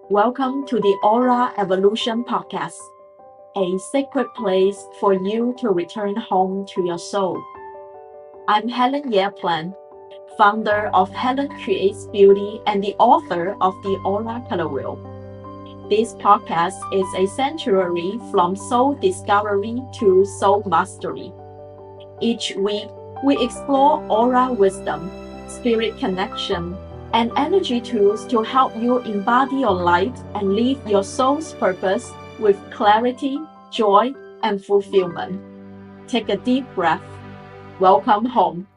Welcome to the Aura Evolution Podcast, a sacred place for you to return home to your soul. I'm Helen Yeplan, founder of Helen Creates Beauty and the author of the Aura Color Wheel. This podcast is a sanctuary from soul discovery to soul mastery. Each week, we explore aura wisdom, spirit connection, and energy tools to help you embody your light and live your soul's purpose with clarity, joy, and fulfillment. Take a deep breath. Welcome home.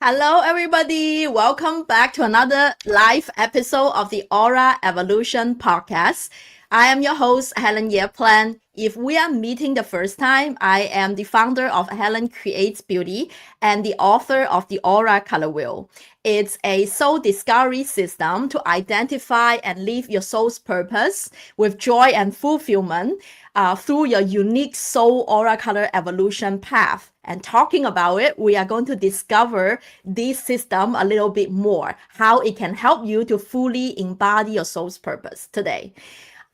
Hello, everybody. Welcome back to another live episode of the Aura Evolution Podcast. I am your host, Helen Yeplan. If we are meeting the first time, I am the founder of Helen Creates Beauty and the author of the Aura Color Wheel. It's a soul discovery system to identify and live your soul's purpose with joy and fulfillment through your unique soul aura color evolution path. And talking about it, we are going to discover this system a little bit more, how it can help you to fully embody your soul's purpose today.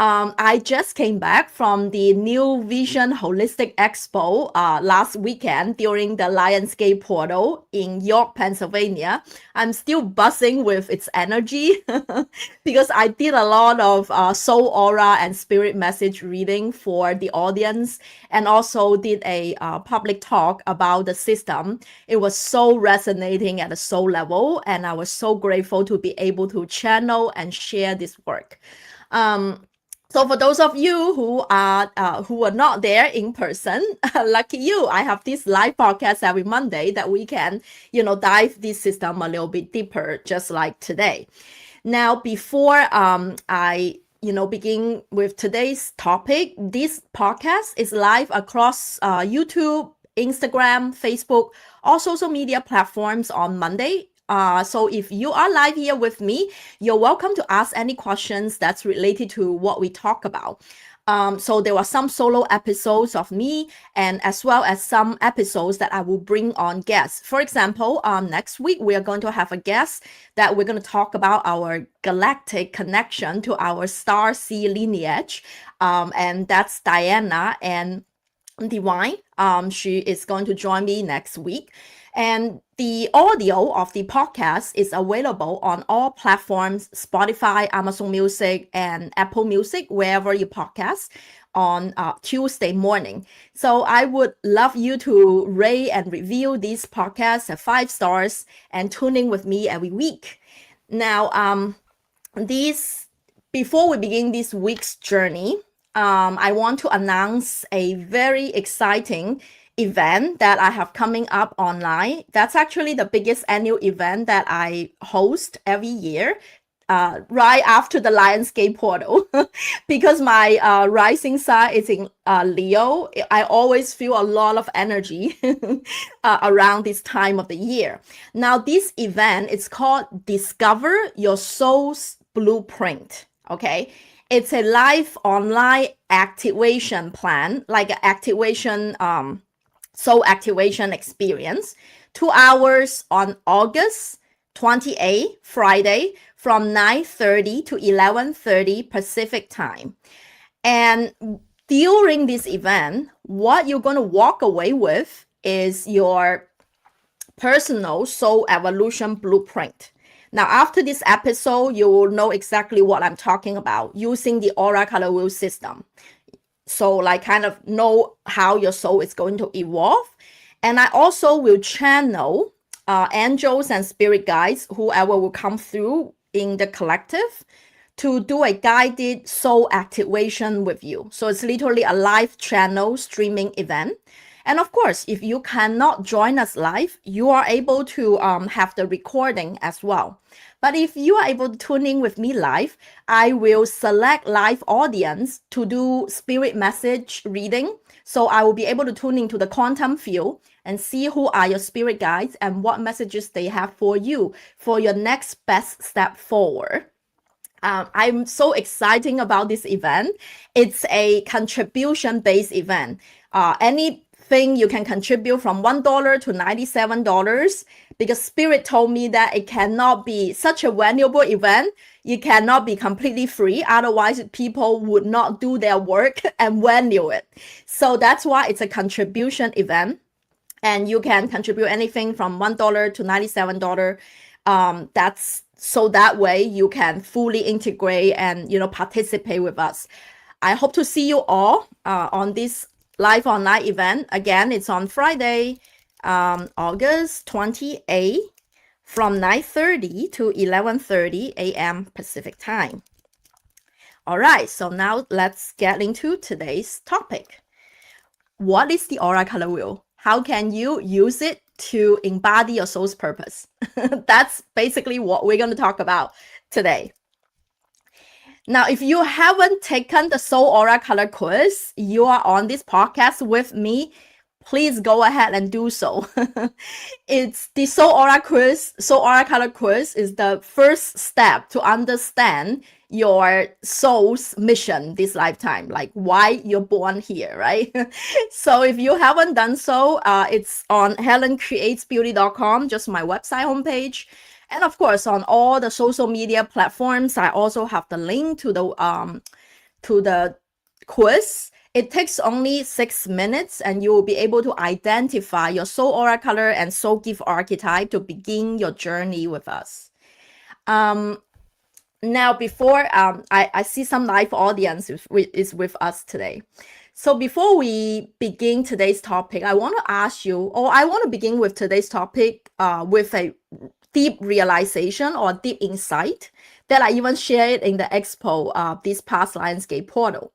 I just came back from the New Vision Holistic Expo last weekend during the Lionsgate Portal in York, Pennsylvania. I'm still buzzing with its energy because I did a lot of soul aura and spirit message reading for the audience and also did a public talk about the system. It was so resonating at a soul level, and I was so grateful to be able to channel and share this work. So for those of you who are not there in person, lucky you, I have this live podcast every Monday that we can, dive this system a little bit deeper, just like today. Now, before I begin with today's topic, this podcast is live across YouTube, Instagram, Facebook, all social media platforms on Monday. So if you are live here with me, you're welcome to ask any questions that's related to what we talk about. So there were some solo episodes of me and as well as some episodes that I will bring on guests. For example, next week, we are going to have a guest that we're going to talk about our galactic connection to our star sea lineage. And that's Diana and Divine. She is going to join me next week. And the audio of the podcast is available on all platforms, Spotify, Amazon Music, and Apple Music, wherever you podcast on Tuesday morning. So I would love you to rate and review these podcasts at 5 stars and tune in with me every week. Now, before we begin this week's journey, I want to announce a very exciting event that I have coming up online. That's actually the biggest annual event that I host every year, right after the Lionsgate Portal. Because my rising sign is in Leo, I always feel a lot of energy around this time of the year. Now, this event is called Discover Your Soul's Blueprint, okay? It's a live online activation plan, like an activation soul activation experience, 2 hours on August 28, Friday, from 9:30 to 11:30 Pacific time. And during this event, what you're going to walk away with is your personal soul evolution blueprint. Now, after this episode, you will know exactly what I'm talking about using the Aura Color Wheel system. So like kind of know how your soul is going to evolve. And I also will channel angels and spirit guides, whoever will come through in the collective, to do a guided soul activation with you. So it's literally a live channel streaming event. And of course, if you cannot join us live, you are able to have the recording as well. But if you are able to tune in with me live, I will select live audience to do spirit message reading. So I will be able to tune into the quantum field and see who are your spirit guides and what messages they have for you for your next best step forward. I'm so excited about this event. It's a contribution-based event. Anything think you can contribute from $1 to $97 because Spirit told me that it cannot be such a valuable event. It cannot be completely free. Otherwise, people would not do their work and value it. So that's why it's a contribution event. And you can contribute anything from $1 to $97. That's so that way you can fully integrate and participate with us. I hope to see you all on this live online event. Again, it's on Friday, August 28th from 9:30 to 11:30 a.m. Pacific time. All right, so now let's get into today's topic. What is the aura color wheel? How can you use it to embody your soul's purpose? That's basically what we're going to talk about today. Now, if you haven't taken the Soul Aura Color quiz, you are on this podcast with me, please go ahead and do so. It's the Soul Aura quiz. Soul Aura Color quiz is the first step to understand your soul's mission this lifetime, like why you're born here, right? So if you haven't done so, it's on helencreatesbeauty.com, just my website homepage. And of course, on all the social media platforms, I also have the link to the quiz. It takes only 6 minutes, and you will be able to identify your soul aura color and soul gift archetype to begin your journey with us. Now, before I see some live audience is with us today. So before we begin today's topic, I want to ask you, or I want to begin with today's topic with a deep realization or deep insight that I even shared in the expo this past Lionsgate portal.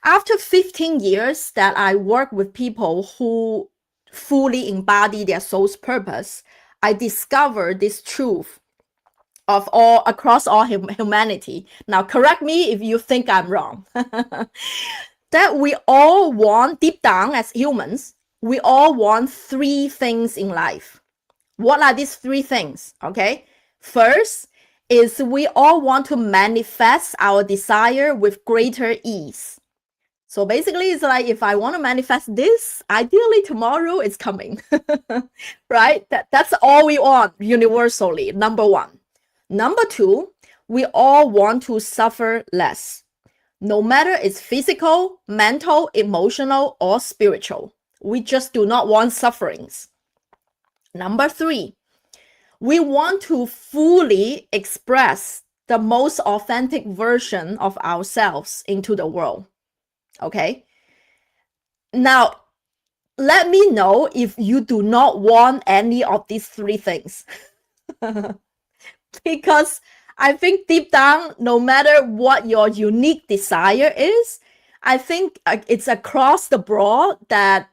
After 15 years that I work with people who fully embody their soul's purpose, I discovered this truth of all across all humanity. Now, correct me if you think I'm wrong. That we all want, deep down as humans, we all want 3 things in life. What are these 3 things? Okay. First is we all want to manifest our desire with greater ease. So basically, it's like if I want to manifest this, ideally tomorrow it's coming, right? That's all we want universally, number 1. Number 2, we all want to suffer less, no matter it's physical, mental, emotional, or spiritual. We just do not want sufferings. Number 3, we want to fully express the most authentic version of ourselves into the world. Okay. Now, let me know if you do not want any of these 3 things. Because I think deep down, no matter what your unique desire is, I think it's across the board that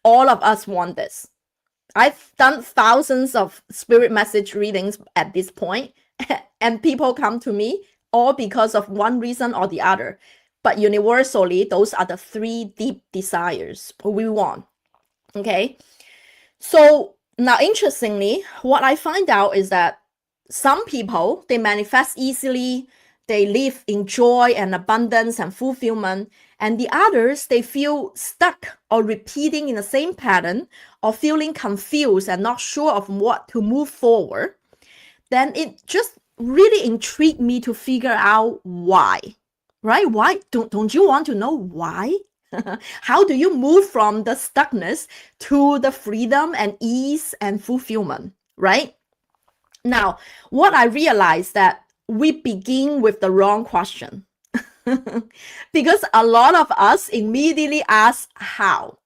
all of us want this. I've done thousands of spirit message readings at this point, and people come to me all because of one reason or the other. But universally, those are the 3 deep desires we want. Okay. So now, interestingly, what I find out is that some people, they manifest easily, they live in joy and abundance and fulfillment, and the others, they feel stuck or repeating in the same pattern or feeling confused and not sure of what to move forward. Then it just really intrigued me to figure out why, right? Why? Don't you want to know why? How do you move from the stuckness to the freedom and ease and fulfillment, right? Now, what I realized that we begin with the wrong question. Because a lot of us immediately ask how.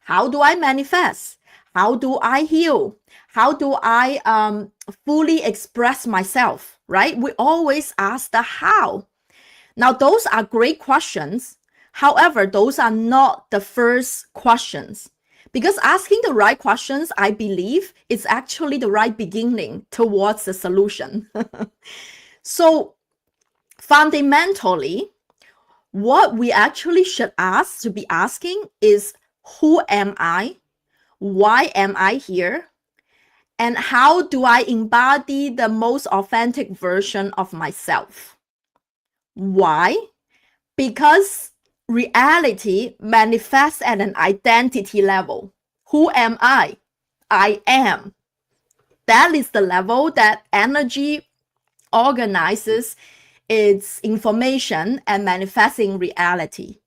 How do I manifest? How do I heal? How do I fully express myself, right? We always ask the how. Now, those are great questions. However, those are not the first questions. Because asking the right questions, I believe, is actually the right beginning towards the solution. So, fundamentally, what we actually should ask to be asking is, who am I? Why am I here? And how do I embody the most authentic version of myself? Why? Because reality manifests at an identity level. Who am I? I am. That is the level that energy organizes its information and manifesting reality.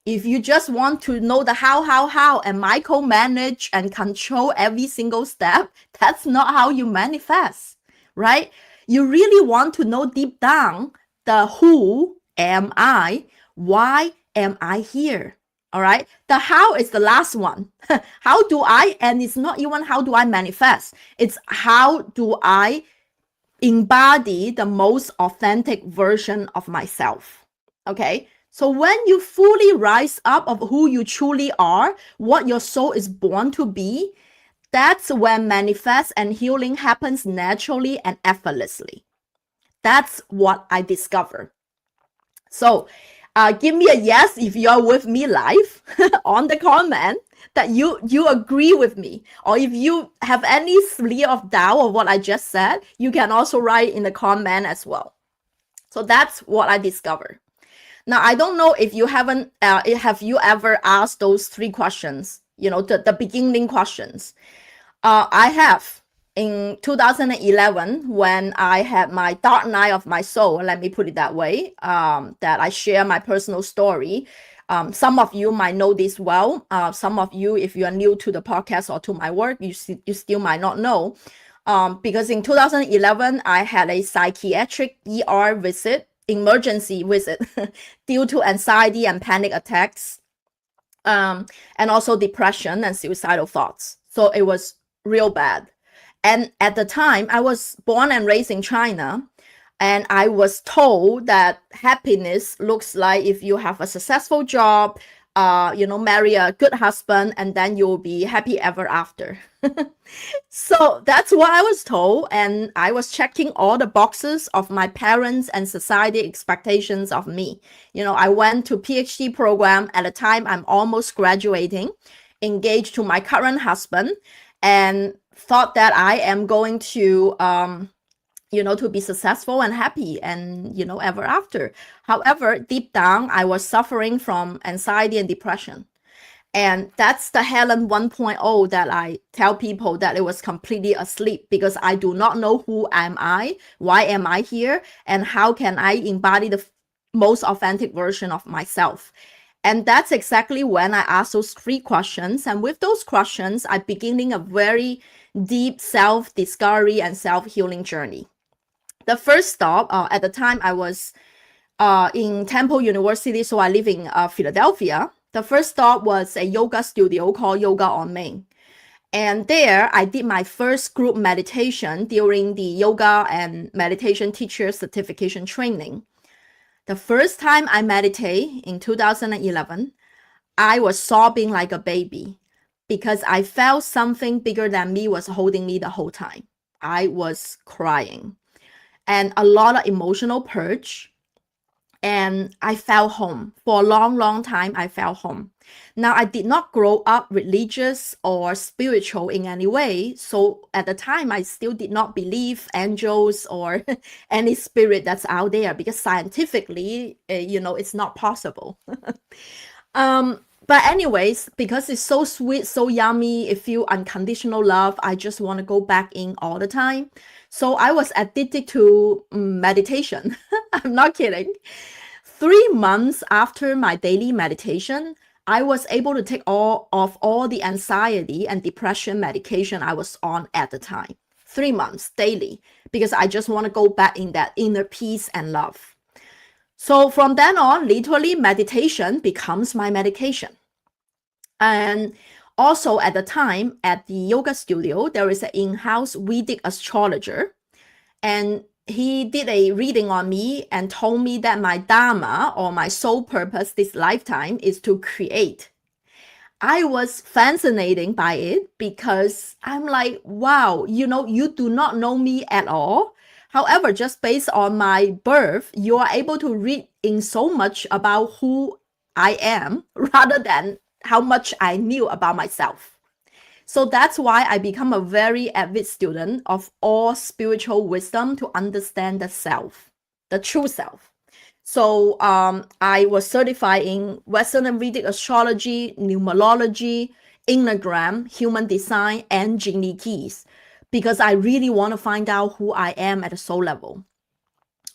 If you just want to know the how, and micromanage and control every single step, that's not how you manifest, right? You really want to know deep down the who am I, why am I here? All right. The how is the last one. How do I, and it's not even how do I manifest, it's how do I embody the most authentic version of myself. Okay. So when you fully rise up of who you truly are, what your soul is born to be, that's when manifest and healing happens naturally and effortlessly. That's what I discovered. So give me a yes if you're with me live on the comment that you agree with me, or if you have any slither of doubt of what I just said, you can also write in the comment as well. So that's what I discovered. Now I don't know if you haven't have you ever asked those 3 questions, the beginning questions. I have. In 2011, when I had my dark night of my soul, let me put it that way, that I share my personal story. Some of you might know this well. Some of you, if you are new to the podcast or to my work, you still might not know. Because in 2011, I had a psychiatric ER visit, emergency visit, due to anxiety and panic attacks, and also depression and suicidal thoughts. So it was real bad. And at the time, I was born and raised in China, and I was told that happiness looks like if you have a successful job, marry a good husband, and then you'll be happy ever after. So that's what I was told, and I was checking all the boxes of my parents and society expectations of me. I went to PhD program at the time. I'm almost graduating, engaged to my current husband, and thought that I am going to to be successful and happy and ever after. However, deep down I was suffering from anxiety and depression. And that's the Helen 1.0 that I tell people that it was completely asleep, because I do not know who am I, why am I here, and how can I embody the most authentic version of myself. And that's exactly when I asked those 3 questions. And with those questions, I'm beginning a very deep self-discovery and self-healing journey. The first stop, at the time I was in Temple University, so I live in Philadelphia. The first stop was a yoga studio called Yoga on Main. And there I did my first group meditation during the yoga and meditation teacher certification training. The first time I meditate in 2011, I was sobbing like a baby because I felt something bigger than me was holding me the whole time. I was crying and a lot of emotional purge. And I felt home. For a long, long time, I felt home. Now, I did not grow up religious or spiritual in any way. So at the time, I still did not believe angels or any spirit that's out there, because scientifically, it's not possible. But anyways, because it's so sweet, so yummy, it feels unconditional love, I just want to go back in all the time. So I was addicted to meditation. I'm not kidding. 3 months after my daily meditation, I was able to take all the anxiety and depression medication I was on at the time. 3 months daily, because I just want to go back in that inner peace and love. So from then on, literally meditation becomes my medication. And also at the time at the yoga studio, there is an in-house Vedic astrologer, and he did a reading on me and told me that my dharma, or my soul purpose this lifetime, is to create. I was fascinated by it because I'm like, wow, you do not know me at all. However, just based on my birth, you are able to read in so much about who I am rather than how much I knew about myself. So that's why I become a very avid student of all spiritual wisdom to understand the self, the true self. So I was certified in Western and Vedic astrology, numerology, Enneagram, Human Design, and Genie Keys, because I really want to find out who I am at a soul level.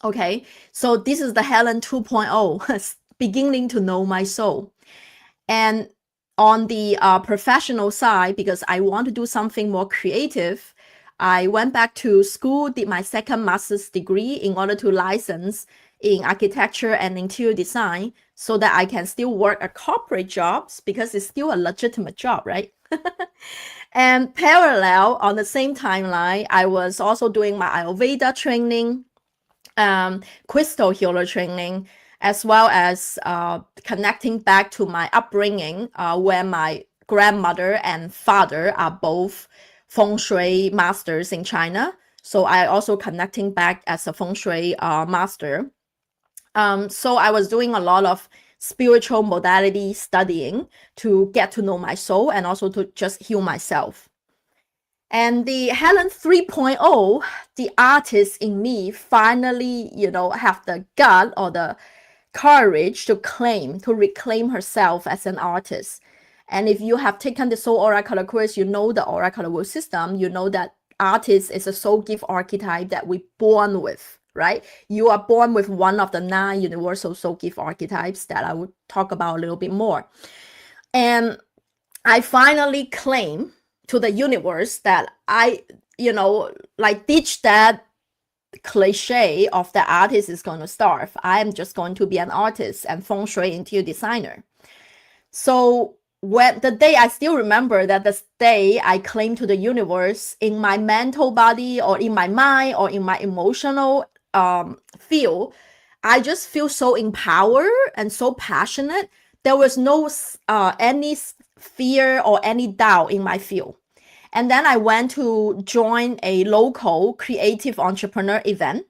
Okay, so this is the Helen 2.0, beginning to know my soul. And on the professional side, because I want to do something more creative, I went back to school, did my second master's degree in order to license in architecture and interior design so that I can still work at corporate jobs because it's still a legitimate job, right? And parallel, on the same timeline, I was also doing my Ayurveda training, crystal healer training, as well as connecting back to my upbringing, where my grandmother and father are both feng shui masters in China. So I also connecting back as a feng shui master. So I was doing a lot of spiritual modality studying to get to know my soul and also to just heal myself. And the Helen 3.0, the artist in me finally, have the gut or the courage to reclaim herself as an artist. And if you have taken the Soul Aura Color course, you know the Aura Color Wheel system, you know that artist is a soul gift archetype that we're born with, right? You are born with one of the 9 universal soul gift archetypes that I will talk about a little bit more. And I finally claim to the universe that I, ditch that cliche of the artist is going to starve. I am just going to be an artist and feng shui interior designer. So when the day, I still remember that the day I claimed to the universe in my mental body or in my mind or in my emotional field, I just feel so empowered and so passionate. There was no any fear or any doubt in my field. And then I went to join a local creative entrepreneur event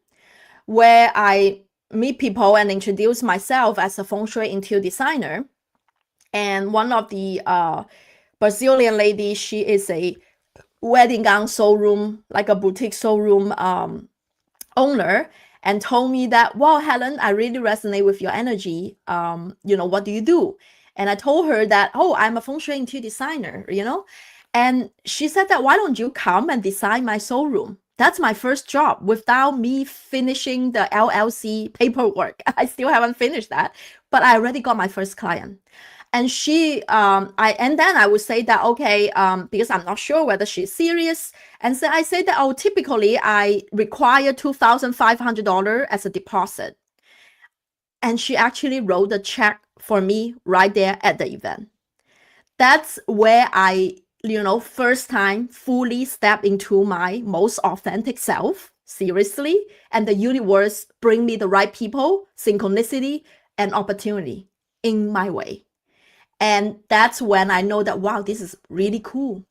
where I meet people and introduce myself as a feng shui interior designer. And one of the Brazilian ladies, she is a wedding gown showroom, like a boutique showroom owner, and told me that, wow, Helen, I really resonate with your energy. What do you do? And I told her that, oh, I'm a feng shui interior designer, And she said that, why don't you come and design my showroom? That's my first job without me finishing the LLC paperwork. I still haven't finished that, but I already got my first client. And and then I would say that, okay, because I'm not sure whether she's serious. And so I say that, oh, typically I require $2,500 as a deposit. And she actually wrote the check for me right there at the event. That's where I, first time fully step into my most authentic self, seriously, and the universe bring me the right people, synchronicity, and opportunity in my way. And that's when I know that, wow, this is really cool.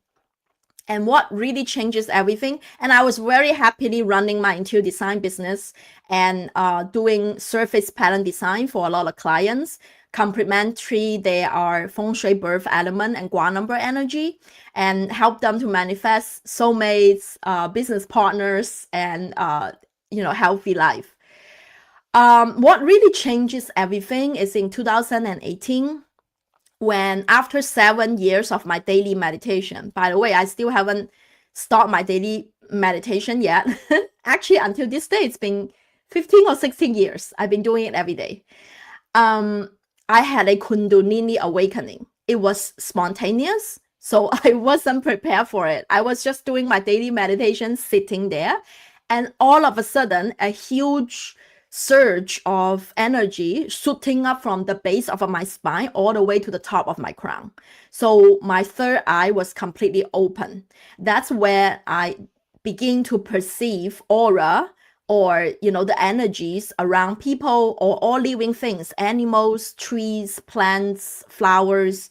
And what really changes everything. And I was very happily running my interior design business and doing surface pattern design for a lot of clients. Complementary, they are feng shui birth element and gua number energy, and help them to manifest soulmates, business partners, and healthy life. What really changes everything is in 2018, when after 7 years of my daily meditation. By the way, I still haven't started my daily meditation yet. Actually, until this day, it's been 15 or 16 years. I've been doing it every day. I had a Kundalini awakening. It was spontaneous, so I wasn't prepared for it. I was just doing my daily meditation, sitting there, and all of a sudden, a huge surge of energy shooting up from the base of my spine all the way to the top of my crown. So my third eye was completely open. That's where I begin to perceive aura, or the energies around people or all living things, animals, trees, plants, flowers,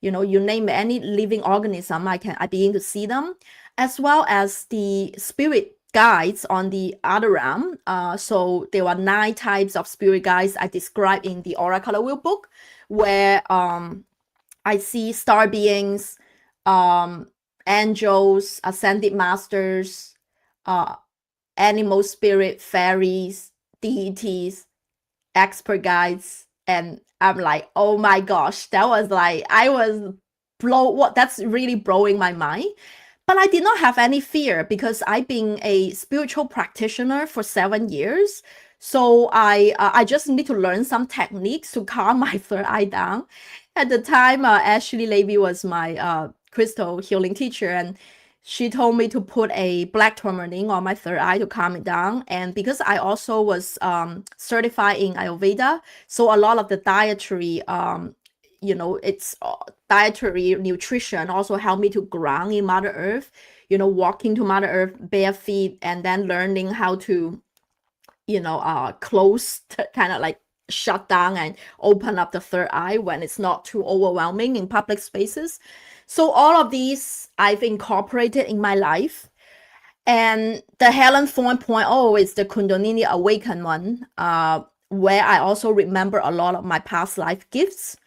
you name it, any living organism, I begin to see them, as well as the spirit guides on the other realm. So there were 9 types of spirit guides I described in the Aura Color Wheel book, where I see star beings, angels, ascended masters, animal spirit, fairies, deities, expert guides. And I'm like, oh my gosh, that was like, I was that's really blowing my mind. But I did not have any fear because I've been a spiritual practitioner for 7 years. So I just need to learn some techniques to calm my third eye down. At the time, Ashley Levy was my crystal healing teacher, and she told me to put a black tourmaline on my third eye to calm it down. And because I also was certified in Ayurveda, so a lot of the dietary it's dietary nutrition also helped me to ground in Mother Earth, walking to Mother Earth bare feet, and then learning how to, close, kind of like shut down and open up the third eye when it's not too overwhelming in public spaces. So all of these I've incorporated in my life. And the Helen 4.0 is the Kundalini Awaken one, where I also remember a lot of my past life gifts,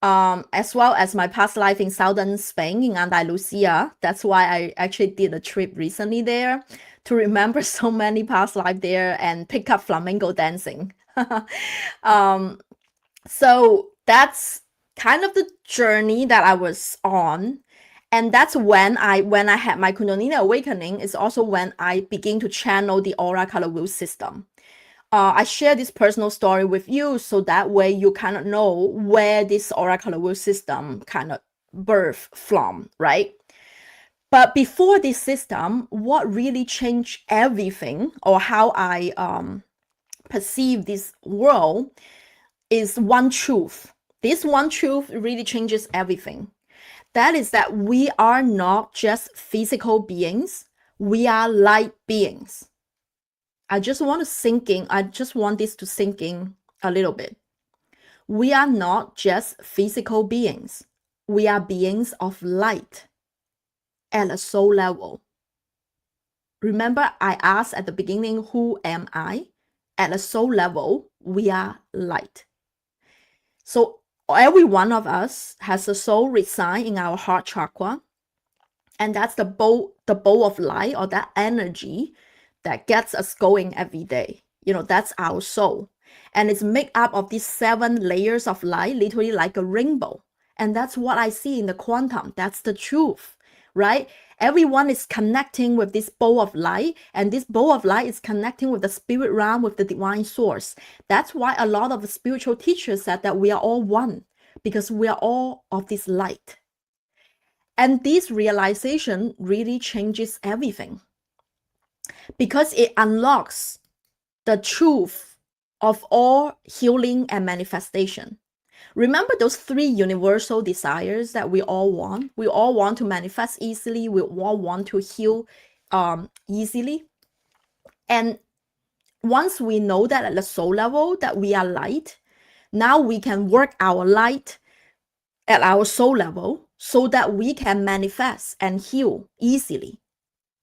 as well as my past life in southern Spain, in Andalusia. That's why I actually did a trip recently there to remember so many past life there and pick up flamenco dancing. So that's kind of the journey that I was on. And that's when I had my Kundalini awakening, is also when I begin to channel the aura color wheel system. I share this personal story with you so that way you kind of know where this aura color wheel system kind of birthed from, right? But before this system, what really changed everything, or how I perceive this world, is one truth. This one truth really changes everything. That is that we are not just physical beings, we are light beings. I just want this to sink in a little bit. We are not just physical beings. We are beings of light at a soul level. Remember, I asked at the beginning, who am I? At a soul level, we are light. So every one of us has a soul reside in our heart chakra, and that's the bowl of light, or that energy that gets us going every day. That's our soul, and it's made up of these 7 layers of light, literally like a rainbow. And that's what I see in the quantum. That's the truth, right? Everyone is connecting with this bowl of light, and this bowl of light is connecting with the spirit realm, with the divine source. That's why a lot of the spiritual teachers said that we are all one, because we are all of this light. And this realization really changes everything, because it unlocks the truth of all healing and manifestation. Remember those 3 universal desires that we all want? We all want to manifest easily. We all want to heal easily. And once we know that at the soul level that we are light, now we can work our light at our soul level so that we can manifest and heal easily.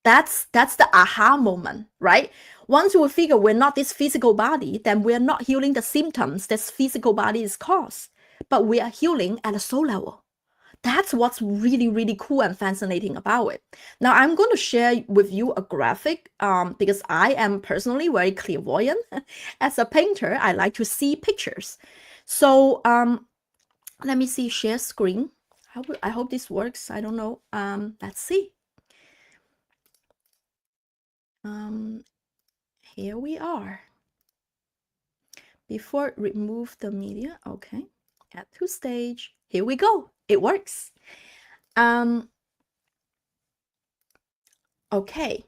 That's the aha moment, right? Once we figure we're not this physical body, then we're not healing the symptoms this physical body is caused, but we are healing at a soul level. That's what's really, really cool and fascinating about it. Now, I'm going to share with you a graphic because I am personally very clairvoyant. As a painter, I like to see pictures. So let me see, share screen. I hope this works. I don't know. Let's see. Here we are. Before remove the media, okay. Add to stage. Here we go. It works. Okay.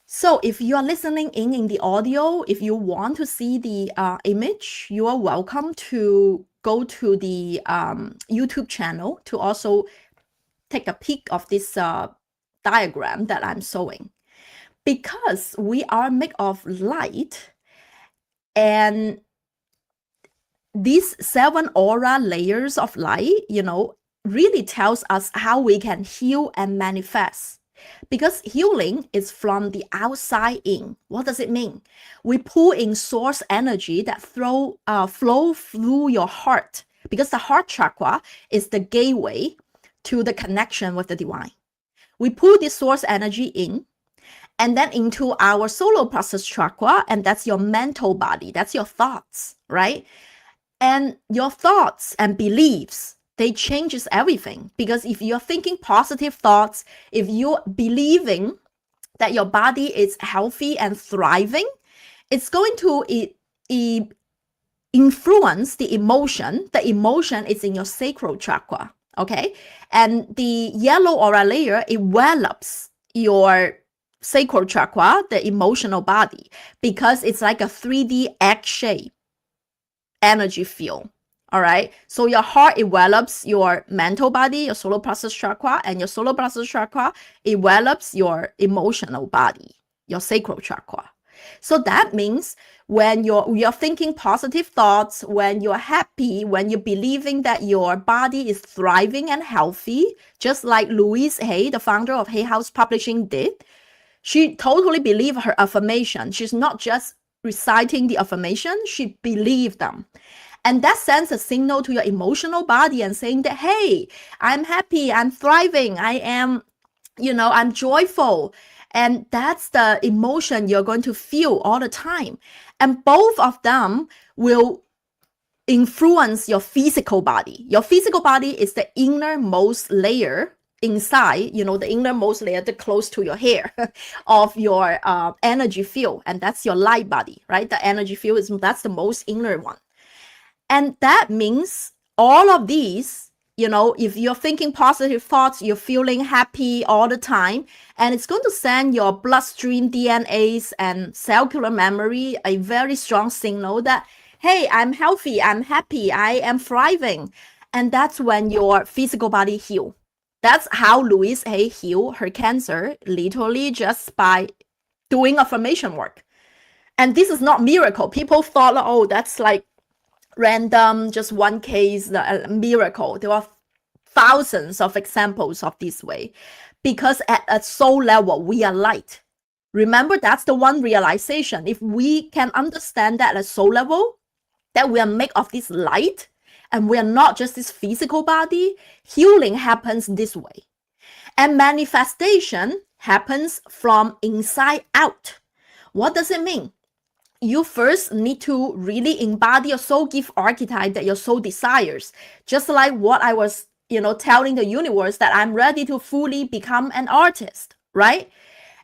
So if you are listening in the audio, if you want to see the image, you are welcome to go to the YouTube channel to also take a peek of this diagram that I'm showing. Because we are made of light, and these 7 aura layers of light, really tells us how we can heal and manifest. Because healing is from the outside in. What does it mean? We pull in source energy that flow through your heart, because the heart chakra is the gateway to the connection with the divine. We pull this source energy in, and then into our solar plexus chakra, and that's your mental body. That's your thoughts, right? And your thoughts and beliefs they changes everything. Because if you're thinking positive thoughts, if you're believing that your body is healthy and thriving, it's going to influence the emotion. The emotion is in your sacral chakra, okay? And the yellow aura layer, it envelops your sacral chakra, the emotional body, because it's like a 3D egg shape energy field. All right. So your heart envelops your mental body, your solar plexus chakra, and your solar plexus chakra envelops your emotional body, your sacral chakra. So that means when you're thinking positive thoughts, when you're happy, when you're believing that your body is thriving and healthy, just like Louise Hay, the founder of Hay House Publishing, did, she totally believed her affirmation. She's not just reciting the affirmation, she believed them. And that sends a signal to your emotional body and saying that, hey, I'm happy, I'm thriving, I am, I'm joyful. And that's the emotion you're going to feel all the time. And both of them will influence your physical body. Your physical body is the innermost layer inside, the innermost layer that close to your hair of your energy field. And that's your light body, right? The energy field that's the most inner one. And that means all of these, if you're thinking positive thoughts, you're feeling happy all the time, and it's going to send your bloodstream DNAs and cellular memory a very strong signal that, hey, I'm healthy, I'm happy, I am thriving. And that's when your physical body heals. That's how Louise Hay healed her cancer, literally just by doing affirmation work. And this is not miracle. People thought, oh, that's like random, just one case, a miracle. There are thousands of examples of this way, because at a soul level, we are light. Remember, that's the one realization. If we can understand that at a soul level, that we are made of this light, and we are not just this physical body, healing happens this way. And manifestation happens from inside out. What does it mean? You first need to really embody your soul gift archetype that your soul desires. Just like what I was, telling the universe, that I'm ready to fully become an artist, right?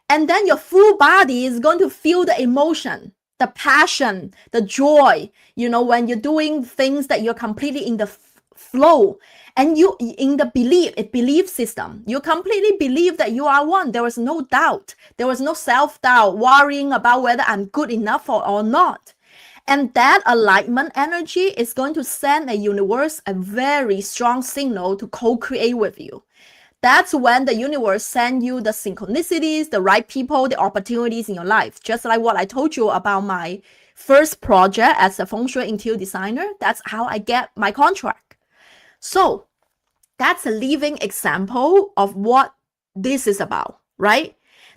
And then your full body is going to feel the emotion, the passion, the joy, when you're doing things that you're completely in the flow. And you, in the belief system, you completely believe that you are one. There was no doubt. There was no self-doubt, worrying about whether I'm good enough or not. And that alignment energy is going to send a universe a very strong signal to co-create with you. That's when the universe sends you the synchronicities, the right people, the opportunities in your life. Just like what I told you about my first project as a feng shui interior designer, that's how I get my contract. So that's a living example of what this is about, right?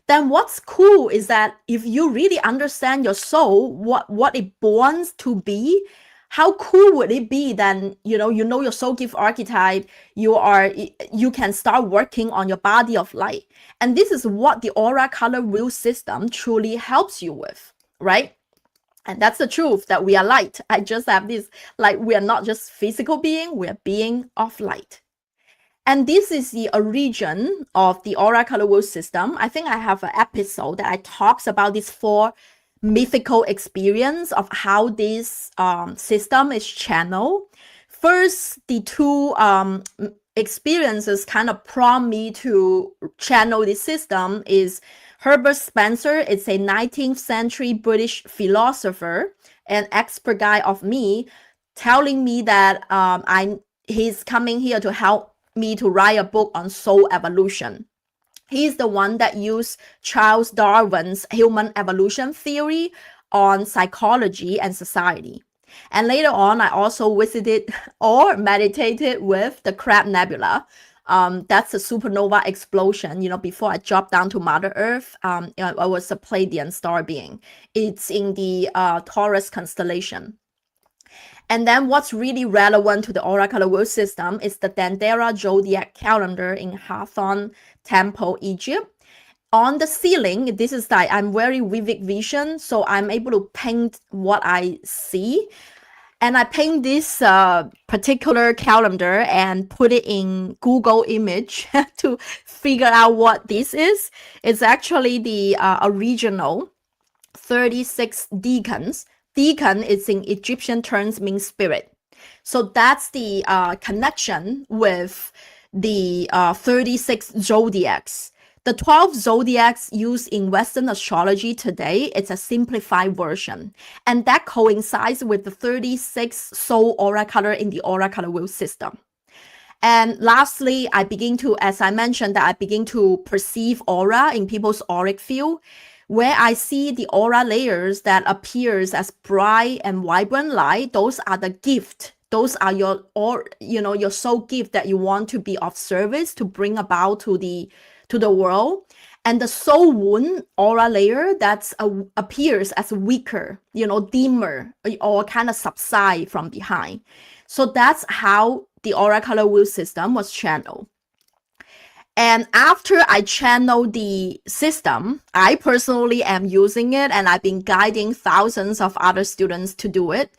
Then what's cool is that if you really understand your soul, what it born to be, how cool would it be then, you know your soul gift archetype, you can start working on your body of light. And this is what the aura color wheel system truly helps you with, right? And that's the truth, that we are light. I just have this, like, we are not just physical being, we are being of light. And this is the origin of the aura color wheel system. I think I have an episode that I talks about these 4 mythical experience of how this system is channeled. First, the 2 experiences kind of prompt me to channel this system is Herbert Spencer. It's a 19th century British philosopher, an expert guy of me, telling me that he's coming here to help me to write a book on soul evolution. He's the one that used Charles Darwin's human evolution theory on psychology and society. And later on, I also visited or meditated with the Crab Nebula. That's a supernova explosion. Before I dropped down to Mother Earth, I was a Pleiadian star being. It's in the Taurus constellation. And then what's really relevant to the aura color wheel system is the Dendera zodiac calendar in Hathor Temple, Egypt. On the ceiling, this is like, I'm very vivid vision, so I'm able to paint what I see. And I paint this particular calendar and put it in Google image to figure out what this is. It's actually the original 36 deacons. Deacon is in Egyptian terms means spirit. So that's the connection with the 36 zodiacs. The 12 zodiacs used in Western astrology today, it's a simplified version. And that coincides with the 36 soul aura color in the aura color wheel system. And lastly, I begin to, as I mentioned, that I begin to perceive aura in people's auric field, where I see the aura layers that appears as bright and vibrant light. Those are the gift. Those are your, or your soul gift that you want to be of service to bring about to the world. And the soul wound aura layer that appears as weaker, dimmer, or kind of subside from behind. So that's how the aura color wheel system was channeled. And after I channel the system, I personally am using it, and I've been guiding thousands of other students to do it.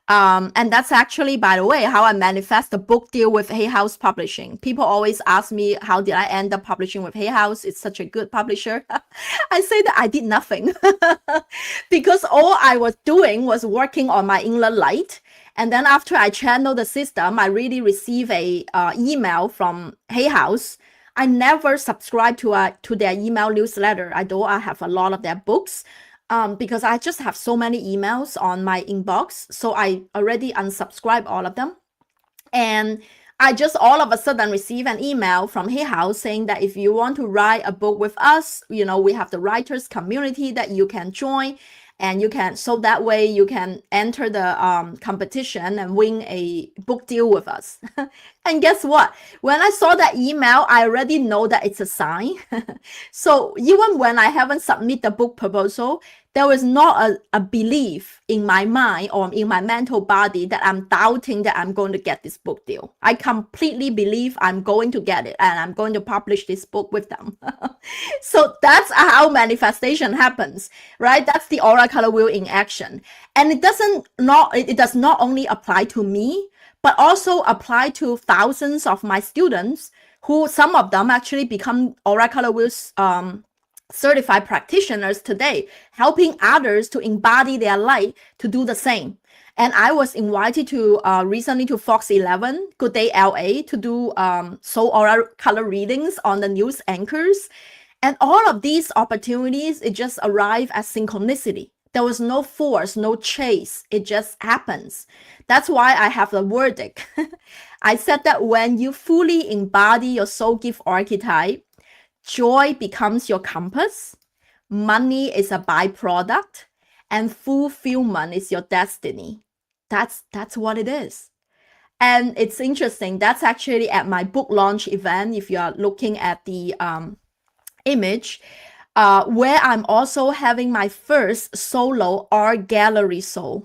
And that's actually, by the way, how I manifest the book deal with Hay House Publishing. People always ask me, how did I end up publishing with Hay House? It's such a good publisher. I say that I did nothing because all I was doing was working on my inner light. And then after I channel the system, I really receive a email from Hay House. I never subscribe to their email newsletter, although I have a lot of their books. Because I just have so many emails on my inbox. So I already unsubscribed all of them. And I just all of a sudden receive an email from Hay House saying that if you want to write a book with us, we have the writers community that you can join. And you can, so that way you can enter the competition and win a book deal with us. And guess what? When I saw that email, I already know that it's a sign. So even when I haven't submitted the book proposal, there was not a belief in my mind or in my mental body that I'm doubting that I'm going to get this book deal. I completely believe I'm going to get it and I'm going to publish this book with them. So that's how manifestation happens, right? That's the aura color wheel in action. And it does not only apply to me, but also apply to thousands of my students who, some of them actually become aura color wheels certified practitioners today, helping others to embody their light to do the same. And I was invited to recently to Fox 11, Good Day LA, to do soul aura color readings on the news anchors. And all of these opportunities, it just arrived as synchronicity. There was no force, no chase. It just happens. That's why I have the verdict. I said that when you fully embody your soul gift archetype, joy becomes your compass, money is a byproduct, and fulfillment is your destiny. That's what it is. And it's interesting. That's actually at my book launch event, if you are looking at the image, where I'm also having my first solo art gallery show.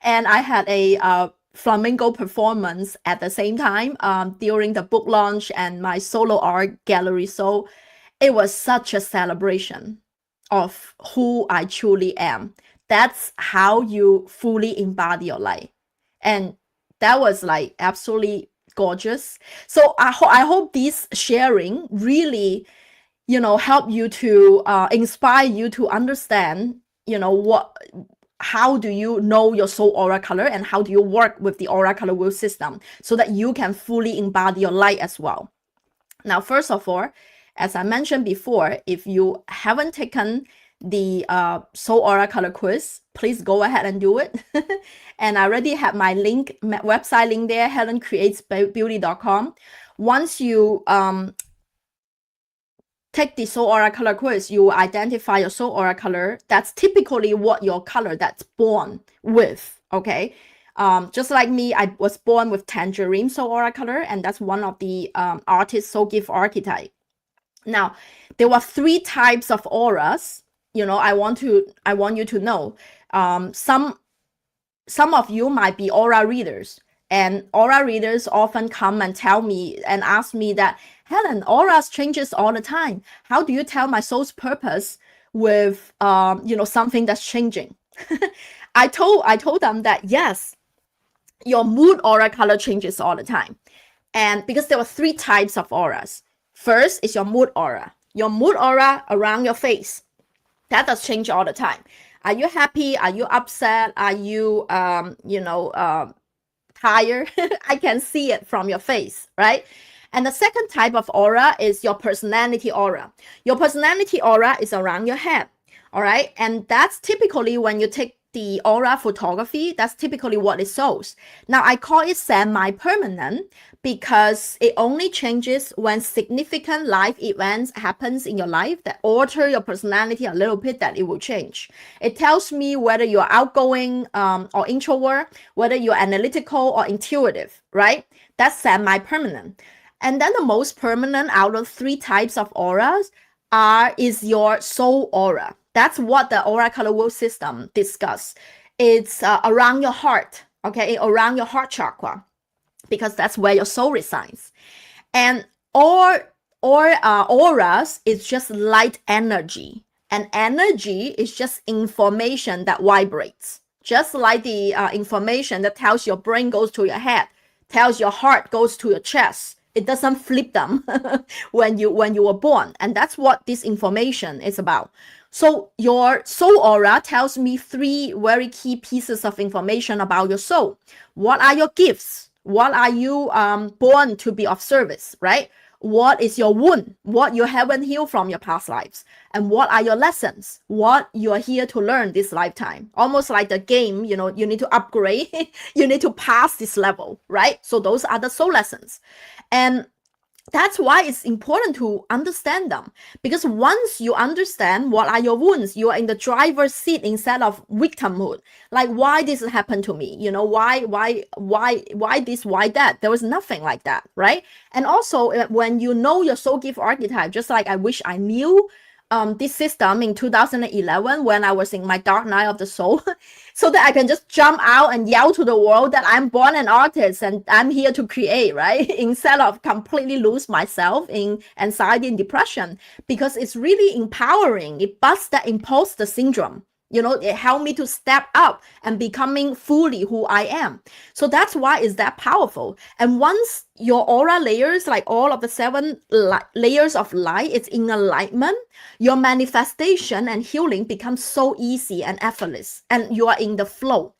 And I had a flamenco performance at the same time during the book launch and my solo art gallery. So it was such a celebration of who I truly am. That's how you fully embody your life. And that was like absolutely gorgeous. So I hope this sharing really, help you to inspire you to understand, how do you know your soul aura color and how do you work with the aura color wheel system so that you can fully embody your light as well. Now, first of all, as I mentioned before, if you haven't taken the soul aura color quiz, please go ahead and do it. And I already have my website link there, helencreatesbeauty.com. Once you take the soul aura color quiz, you identify your soul aura color. That's typically what your color that's born with, okay? Just like me, I was born with tangerine soul aura color, and that's one of the artist soul gift archetype. Now, there were 3 types of auras. I want you to know. Some of you might be aura readers, and aura readers often come and tell me and ask me that, Helen, auras changes all the time. How do you tell my soul's purpose with something that's changing? I told them that yes, your mood aura color changes all the time. And because there are 3 types of auras. First is your mood aura. Your mood aura around your face. That does change all the time. Are you happy? Are you upset? Are you, tired? I can see it from your face, right? And the second type of aura is your personality aura. Your personality aura is around your head, all right? And that's typically when you take the aura photography, that's typically what it shows. Now, I call it semi-permanent because it only changes when significant life events happens in your life that alter your personality a little bit, that it will change. It tells me whether you're outgoing or introvert, whether you're analytical or intuitive, right? That's semi-permanent. And then the most permanent out of 3 types of auras is your soul aura. That's what the aura color wheel system discuss. It's around your heart, okay, around your heart chakra, because that's where your soul resides. And auras is just light energy, and energy is just information that vibrates. Just like the information that tells your brain goes to your head, tells your heart goes to your chest. It doesn't flip them when you were born. And that's what this information is about. So your soul aura tells me 3 very key pieces of information about your soul. What are your gifts? What are you born to be of service, right? What is your wound? What you haven't healed from your past lives? And what are your lessons? What you are here to learn this lifetime? Almost like the game, you need to upgrade. You need to pass this level, right? So those are the soul lessons. And that's why it's important to understand them, because once you understand what are your wounds, you are in the driver's seat instead of victimhood. Like, why this happened to me? Why this, why that? There was nothing like that, right? And also, when you know your soul gift archetype, just like I wish I knew this system in 2011 when I was in my dark night of the soul, so that I can just jump out and yell to the world that I'm born an artist and I'm here to create, right? Instead of completely lose myself in anxiety and depression, because it's really empowering. It busts that imposter syndrome. It helped me to step up and becoming fully who I am. So that's why it's that powerful. And once your aura layers, like all of the 7 layers of light, it's in alignment, your manifestation and healing becomes so easy and effortless, and you are in the flow.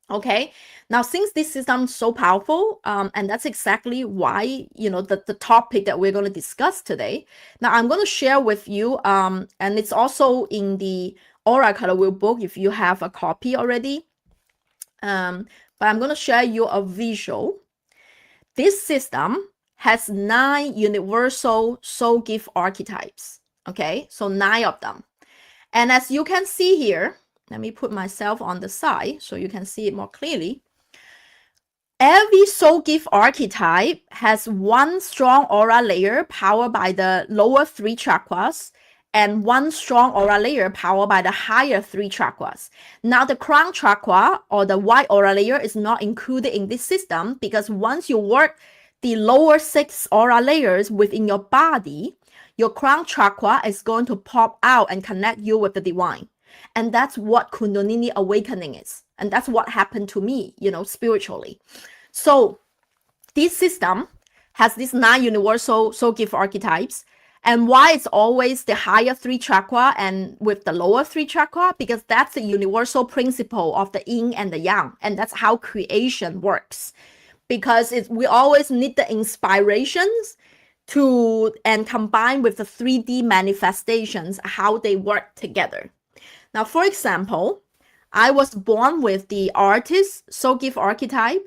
Okay. Now, since this system is so powerful, and that's exactly why, the topic that we're going to discuss today. Now, I'm going to share with you, and it's also in the Aura Color Wheel book if you have a copy already. But I'm going to share you a visual. This system has 9 universal soul gift archetypes. Okay, so 9 of them. And as you can see here, let me put myself on the side so you can see it more clearly. Every soul gift archetype has 1 strong aura layer powered by the lower 3 chakras, and 1 strong aura layer powered by the higher 3 chakras. Now, the crown chakra or the white aura layer is not included in this system, because once you work the lower 6 aura layers within your body, your crown chakra is going to pop out and connect you with the divine. And that's what Kundalini awakening is. And that's what happened to me, spiritually. So this system has these 9 universal soul gift archetypes. And why it's always the higher 3 chakra and with the lower 3 chakra? Because that's the universal principle of the yin and the yang. And that's how creation works. Because we always need the inspirations and combine with the 3D manifestations, how they work together. Now, for example, I was born with the artist soul gift archetype.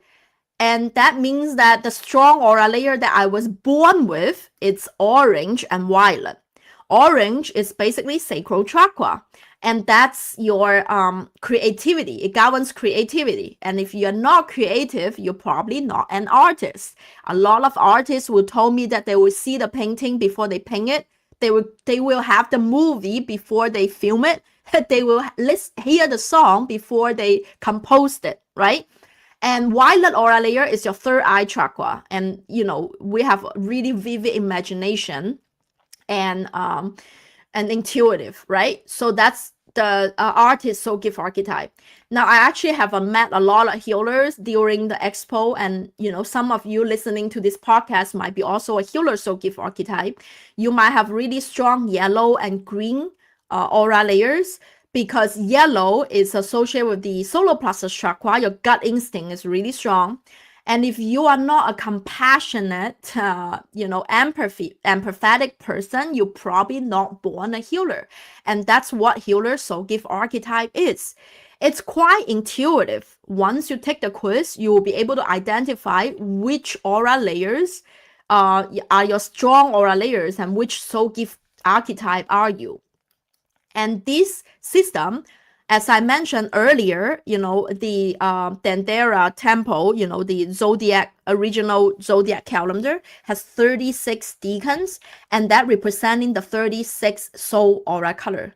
And that means that the strong aura layer that I was born with, it's orange and violet. Orange is basically sacral chakra. And that's your creativity. It governs creativity. And if you're not creative, you're probably not an artist. A lot of artists will tell me that they will see the painting before they paint it. They will have the movie before they film it. They will hear the song before they compose it, right? And violet aura layer is your 3rd eye chakra. And, we have really vivid imagination and intuitive, right? So that's the artist soul gift archetype. Now, I actually have met a lot of healers during the expo, and some of you listening to this podcast might be also a healer soul gift archetype. You might have really strong yellow and green aura layers, because yellow is associated with the solar plexus chakra. Your gut instinct is really strong. And if you are not a compassionate, empathetic person, you're probably not born a healer. And that's what healer soul gift archetype is. It's quite intuitive. Once you take the quiz, you will be able to identify which aura layers are your strong aura layers and which soul gift archetype are you. And this system, as I mentioned earlier, the Dendera temple, the original zodiac calendar has 36 decans, and that representing the 36 soul aura color.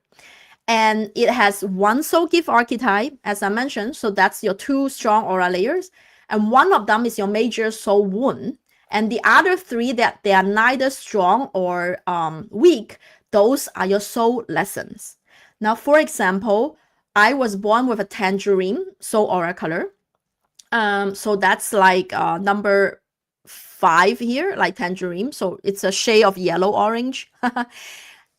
And it has one soul gift archetype, as I mentioned, so that's your 2 strong aura layers, and one of them is your major soul wound, and the other 3 that they are neither strong or weak, those are your soul lessons. Now, for example, I was born with a tangerine soul aura color. So that's like number 5 here, like tangerine. So it's a shade of yellow orange.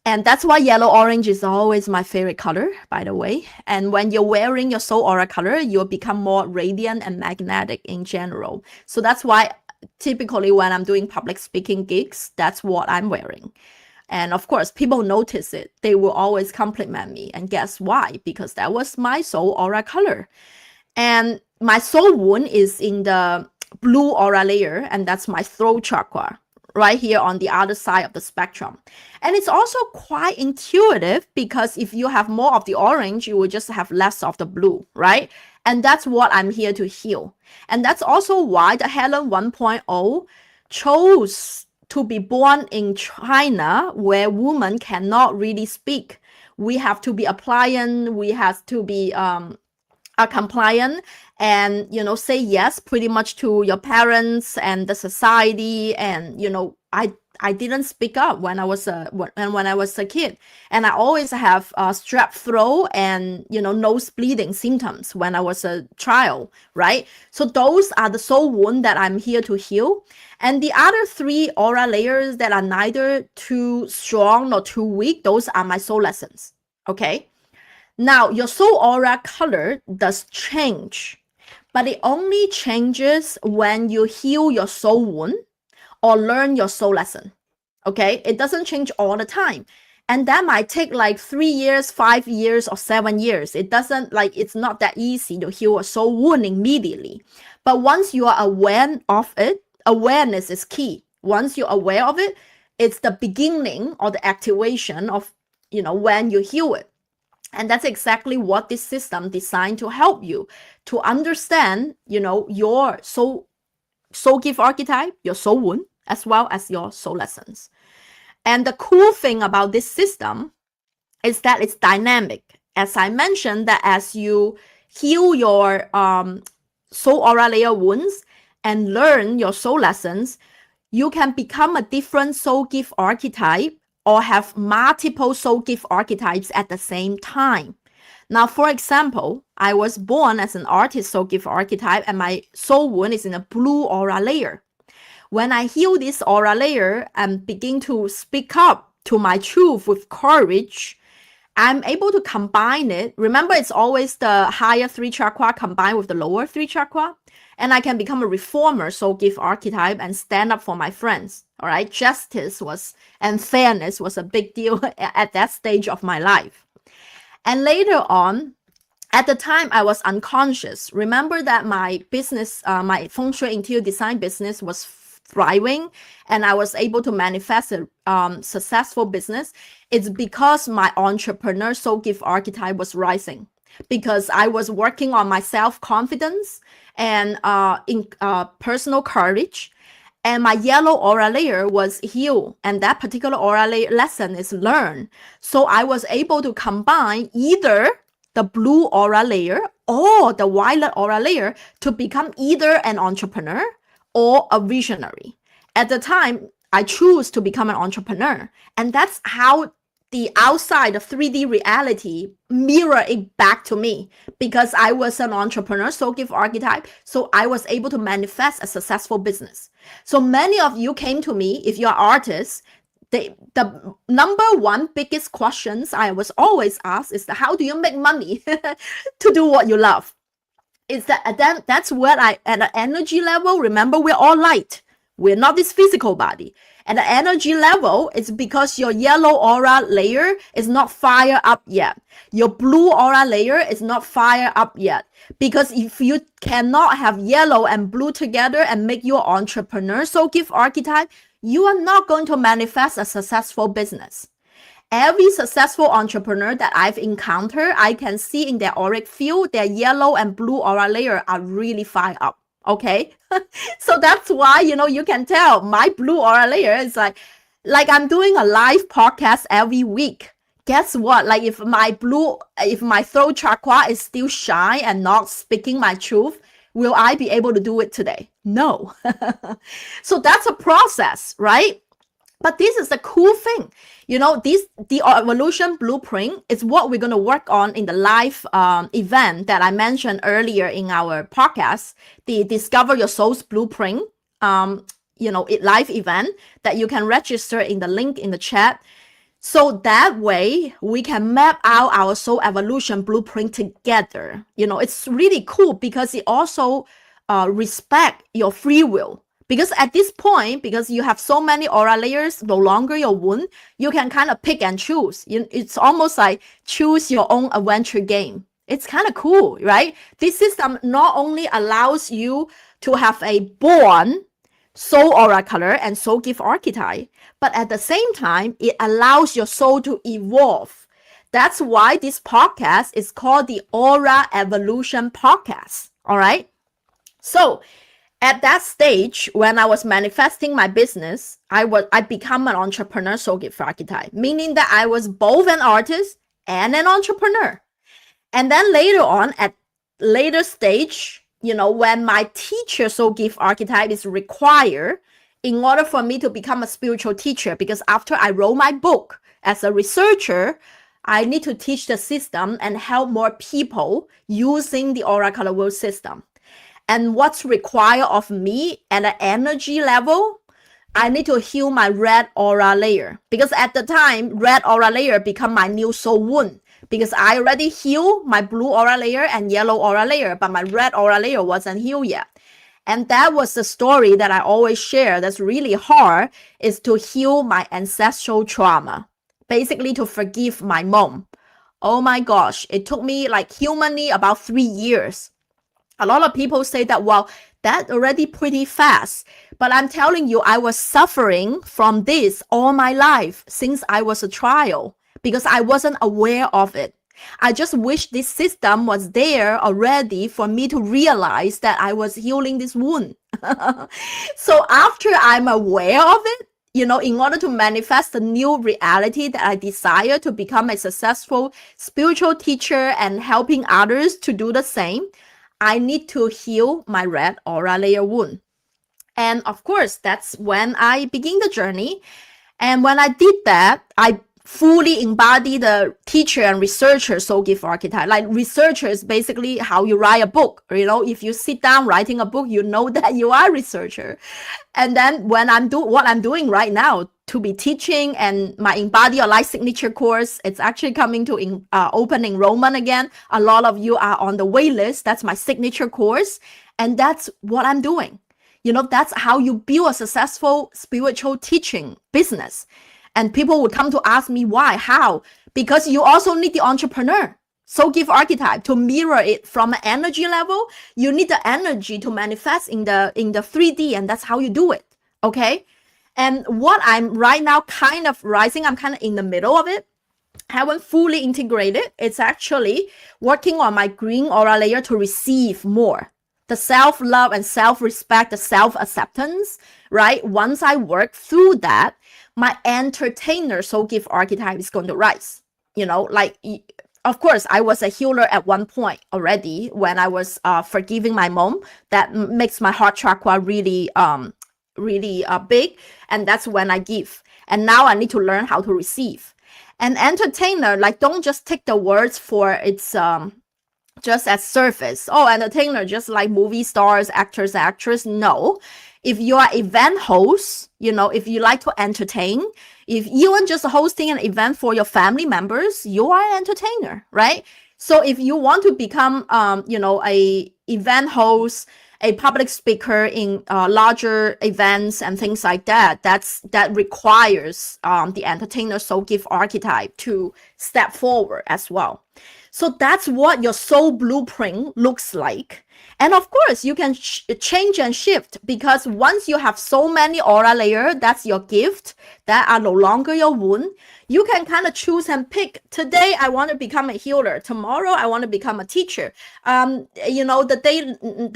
And that's why yellow orange is always my favorite color, by the way. And when you're wearing your soul aura color, you'll become more radiant and magnetic in general. So that's why typically when I'm doing public speaking gigs, that's what I'm wearing. And of course, people notice it. They will always compliment me. And guess why? Because that was my soul aura color. And my soul wound is in the blue aura layer, and that's my throat chakra, right here on the other side of the spectrum. And it's also quite intuitive, because if you have more of the orange, you will just have less of the blue, right? And that's what I'm here to heal. And that's also why the Helen 1.0 chose to be born in China, where women cannot really speak. We have to be appliant, we have to be compliant, and say yes pretty much to your parents and the society. And I didn't speak up when I was a kid, and I always have strep throat and nose bleeding symptoms when I was a child, right? So those are the soul wound that I'm here to heal. And the other 3 aura layers that are neither too strong nor too weak, those are my soul lessons. Okay. Now, your soul aura color does change, but it only changes when you heal your soul wound or learn your soul lesson. Okay, it doesn't change all the time. And that might take like 3 years, 5 years, or 7 years. It's not that easy to heal a soul wound immediately. But once you are aware of it, awareness is key. Once you're aware of it, it's the beginning or the activation of, when you heal it. And that's exactly what this system designed to help you to understand, your soul gift archetype, your soul wound, as well as your soul lessons. And the cool thing about this system is that it's dynamic. As I mentioned, that as you heal your soul aura layer wounds and learn your soul lessons, you can become a different soul gift archetype or have multiple soul gift archetypes at the same time. Now, for example, I was born as an artist soul gift archetype, and my soul wound is in a blue aura layer. When I heal this aura layer and begin to speak up to my truth with courage, I'm able to combine it. Remember, it's always the higher 3 chakra combined with the lower 3 chakra. And I can become a reformer soul gift archetype and stand up for my friends. All right. Justice and fairness was a big deal at that stage of my life. And later on, at the time, I was unconscious. Remember that my business, my feng shui interior design business was thriving, and I was able to manifest a successful business. It's because my entrepreneur soul gift archetype was rising, because I was working on my self-confidence and personal courage. And my yellow aura layer was healed, and that particular aura layer lesson is learned. So I was able to combine either the blue aura layer or the violet aura layer to become either an entrepreneur or a visionary. At the time, I chose to become an entrepreneur. And that's how the outside, the 3D reality, mirror it back to me because I was an entrepreneur, soul gift archetype. So I was able to manifest a successful business. So many of you came to me, if you're artists, the number one biggest questions I was always asked is how do you make money to do what you love? Is that's where at an energy level, remember, we're all light. We're not this physical body. At the energy level, it's because your yellow aura layer is not fired up yet. Your blue aura layer is not fired up yet. Because if you cannot have yellow and blue together and make your entrepreneur soul gift archetype, you are not going to manifest a successful business. Every successful entrepreneur that I've encountered, I can see in their auric field, their yellow and blue aura layer are really fired up. Okay. So that's why, you can tell my blue aura layer is like I'm doing a live podcast every week. Guess what? Like if my throat chakra is still shy and not speaking my truth, will I be able to do it today? No. So that's a process, right? But this is the cool thing. The evolution blueprint is what we're going to work on in the live event that I mentioned earlier in our podcast, the Discover Your Soul's Blueprint, live event that you can register in the link in the chat. So that way we can map out our soul evolution blueprint together. It's really cool because it also respect your free will. Because at this point, because you have so many aura layers, no longer your wound, you can kind of pick and choose. It's almost like choose your own adventure game. It's kind of cool, right? This system not only allows you to have a born soul aura color and soul gift archetype, but at the same time, it allows your soul to evolve. That's why this podcast is called the Aura Evolution Podcast. All right. So at that stage, when I was manifesting my business, I become an entrepreneur soul gift archetype, meaning that I was both an artist and an entrepreneur. And then later on, at later stage, when my teacher soul gift archetype is required in order for me to become a spiritual teacher, because after I wrote my book as a researcher, I need to teach the system and help more people using the aura color wheel system. And what's required of me at an energy level, I need to heal my red aura layer. Because at the time, red aura layer become my new soul wound. Because I already healed my blue aura layer and yellow aura layer, but my red aura layer wasn't healed yet. And that was the story that I always share that's really hard, is to heal my ancestral trauma. Basically to forgive my mom. Oh my gosh, it took me humanly about 3 years. A lot of people say that, well, that's already pretty fast. But I'm telling you, I was suffering from this all my life since I was a child because I wasn't aware of it. I just wish this system was there already for me to realize that I was healing this wound. So after I'm aware of it, in order to manifest the new reality that I desire to become a successful spiritual teacher and helping others to do the same, I need to heal my red aura layer wound. And of course, that's when I begin the journey. And when I did that, I fully embody the teacher and researcher soul gift archetype. Like researcher is basically how you write a book. If you sit down writing a book, you know that you are a researcher. And then when what I'm doing right now to be teaching, and my Embody Your Life signature course, it's actually coming to open enrollment again. A lot of you are on the wait list. That's my signature course. And that's what I'm doing. That's how you build a successful spiritual teaching business. And people would come to ask me why, how? Because you also need the entrepreneur soul gift archetype to mirror it from an energy level. You need the energy to manifest in the 3D, and that's how you do it. Okay. And what I'm right now kind of rising, I'm kind of in the middle of it. Haven't fully integrated. It's actually working on my green aura layer to receive more. The self-love and self-respect, the self-acceptance, right? Once I work through that, my entertainer soul gift archetype is going to rise. Of course, I was a healer at one point already when I was forgiving my mom. That makes my heart chakra really big. And that's when I give. And now I need to learn how to receive. An entertainer, like, don't just take the words for its just as surface. Oh, entertainer, just like movie stars, actors, actress. No. If you are event host, if you like to entertain, if you are just hosting an event for your family members, you are an entertainer, right? So if you want to become, a event host, a public speaker in larger events and things like that, that requires the entertainer soul gift archetype to step forward as well. So that's what your soul blueprint looks like. And of course, you can change and shift, because once you have so many aura layers, that's your gift, that are no longer your wound. You can kind of choose and pick. Today, I want to become a healer. Tomorrow, I want to become a teacher. The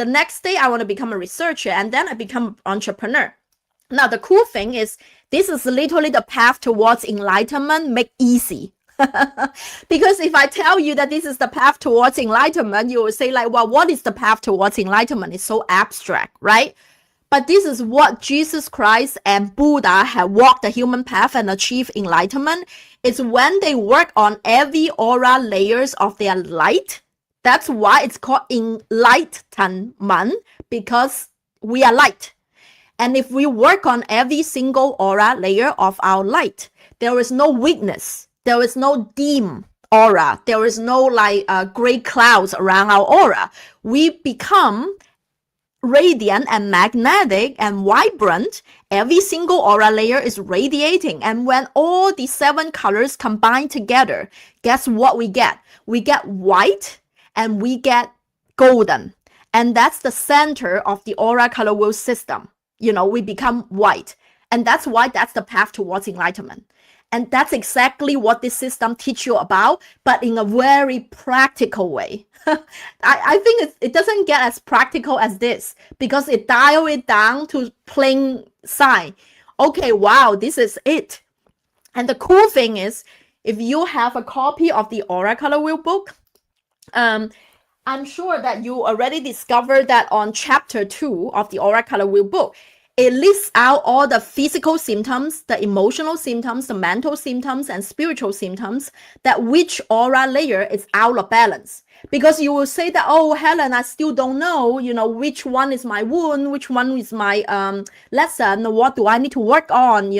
next day, I want to become a researcher, and then I become an entrepreneur. Now, the cool thing is, this is literally the path towards enlightenment made easy. Because if I tell you that this is the path towards enlightenment, you will say like, well, what is the path towards enlightenment? It's so abstract, right? But this is what Jesus Christ and Buddha have walked the human path and achieved enlightenment. It's when they work on every aura layers of their light. That's why it's called enlightenment, because we are light. And if we work on every single aura layer of our light, there is no weakness. There is no dim aura. There is no like gray clouds around our aura. We become radiant and magnetic and vibrant. Every single aura layer is radiating. And when all the 7 colors combine together, guess what we get? We get white and we get golden. And that's the center of the aura color wheel system. We become white. And that's why that's the path towards enlightenment. And that's exactly what this system teaches you about, but in a very practical way. I think it doesn't get as practical as this, because it dials it down to plain sign. Okay, wow, this is it. And the cool thing is, if you have a copy of the Aura Color Wheel book, I'm sure that you already discovered that on chapter 2 of the Aura Color Wheel book, it lists out all the physical symptoms, the emotional symptoms, the mental symptoms, and spiritual symptoms, that which aura layer is out of balance. Because you will say that, oh, Helen, I still don't know, which one is my wound, which one is my lesson, what do I need to work on,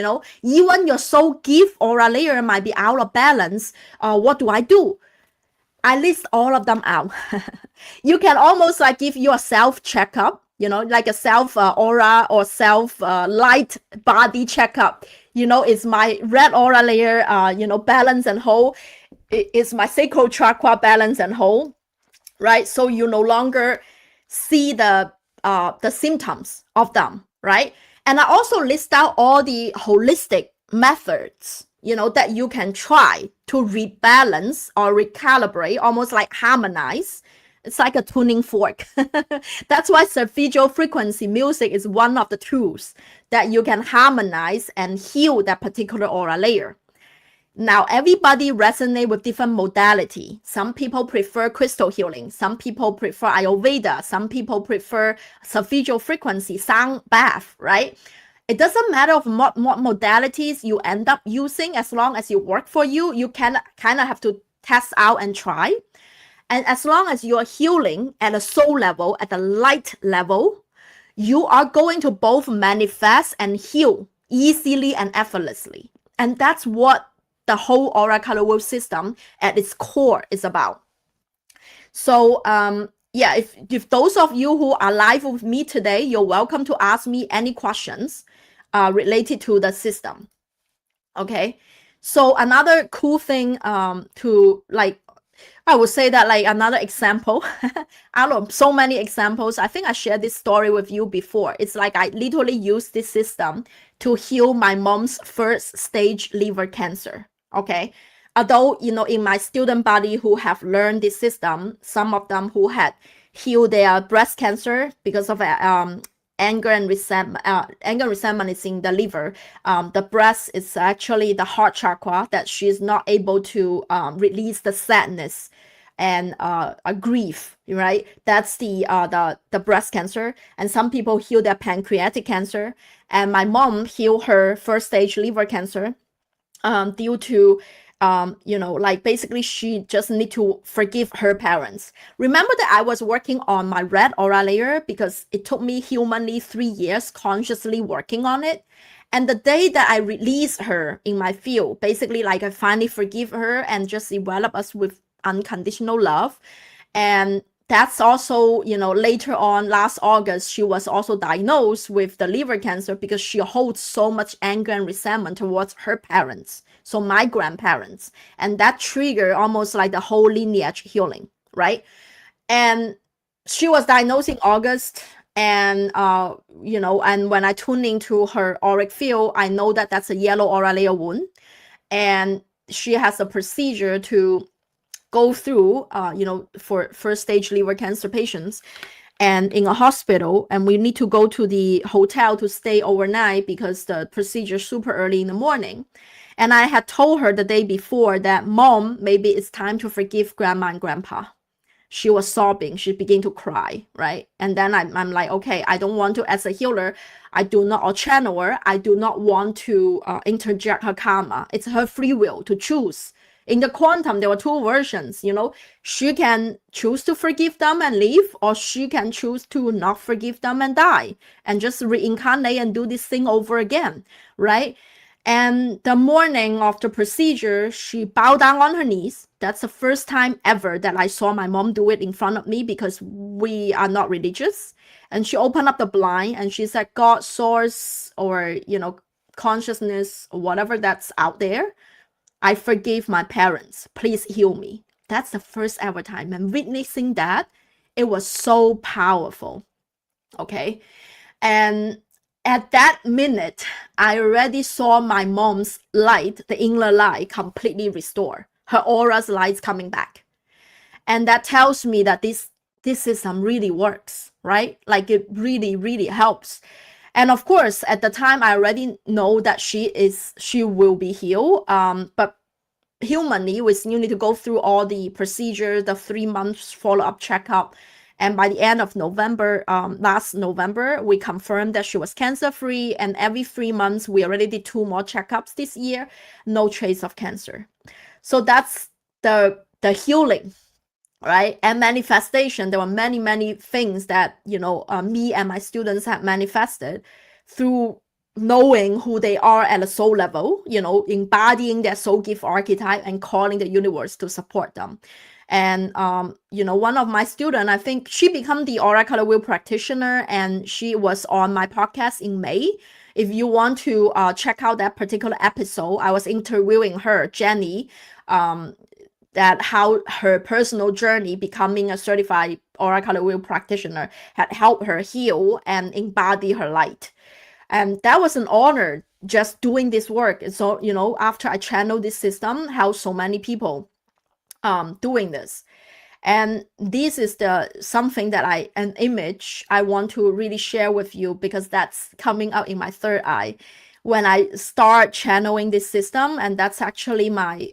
Even your soul gift aura layer might be out of balance. What do I do? I list all of them out. You can almost like give yourself checkup, like a self aura or self light body checkup. Is my red aura layer, balanced and whole? Is my sacral chakra balanced and whole? Right? So you no longer see the symptoms of them, right? And I also list out all the holistic methods, that you can try to rebalance or recalibrate, almost like harmonize. It's like a tuning fork. That's why solfeggio frequency music is one of the tools that you can harmonize and heal that particular aura layer. Now, everybody resonates with different modality. Some people prefer crystal healing. Some people prefer Ayurveda. Some people prefer solfeggio frequency, sound bath, right? It doesn't matter of what modalities you end up using, as long as it work for you. You can kind of have to test out and try. And as long as you're healing at a soul level, at the light level, you are going to both manifest and heal easily and effortlessly. And that's what the whole Aura Color Wheel system at its core is about. So, if those of you who are live with me today, you're welcome to ask me any questions related to the system. Okay. So another cool thing to like, I would say that like another example, out of so many examples, I think I shared this story with you before. It's like I literally used this system to heal my mom's first stage liver cancer. Okay. Although, in my student body who have learned this system, some of them who had healed their breast cancer because of anger and resentment is in the liver. The breast is actually the heart chakra that she's not able to release the sadness and a grief, right? That's the breast cancer. And some people heal their pancreatic cancer. And my mom healed her first stage liver cancer due to like basically she just need to forgive her parents. Remember that I was working on my red aura layer because it took me humanly 3 years consciously working on it. And the day that I release her in my field, basically like I finally forgive her and just develop us with unconditional love. And that's also, later on last August, she was also diagnosed with the liver cancer because she holds so much anger and resentment towards her parents, so my grandparents. And that triggered almost like the whole lineage healing, right? And she was diagnosed in August. And, and when I tune into her auric field, I know that that's a yellow aura layer wound. And she has a procedure to go through, for first stage liver cancer patients and in a hospital, and we need to go to the hotel to stay overnight because the procedure is super early in the morning. And I had told her the day before that, Mom, maybe it's time to forgive grandma and grandpa. She was sobbing. She began to cry, right? And then I'm like, okay, I don't want to, as a healer, I do not, or channeler, I do not want to interject her karma. It's her free will to choose. In the quantum, there were two versions, she can choose to forgive them and leave, or she can choose to not forgive them and die and just reincarnate and do this thing over again, right? And the morning of the procedure, she bowed down on her knees. That's the first time ever that I saw my mom do it in front of me because we are not religious. And she opened up the blind and she said, God, source, or, consciousness, or whatever that's out there, I forgive my parents. Please heal me. That's the first ever time. And witnessing that, it was so powerful. Okay. And at that minute, I already saw my mom's light, the inner light, completely restored. Her aura's lights coming back. And that tells me that this system really works, right? Like it really, really helps. And of course, at the time, I already know that she will be healed. But humanly, we still need to go through all the procedures, the 3 months follow-up checkup. And by the end of November, last November, we confirmed that she was cancer-free. And every 3 months, we already did 2 more checkups this year. No trace of cancer. So that's the healing, right? And manifestation. There were many, many things that, me and my students have manifested through knowing who they are at a soul level, embodying their soul gift archetype and calling the universe to support them. And, one of my students, I think she became the Aura Color Wheel practitioner, and she was on my podcast in May. If you want to check out that particular episode, I was interviewing her, Jenny, that how her personal journey becoming a certified Aura Color Wheel practitioner had helped her heal and embody her light. And that was an honor just doing this work. And so, after I channeled this system, how so many people doing this. And this is something that an image I want to really share with you, because that's coming out in my third eye when I start channeling this system. And that's actually my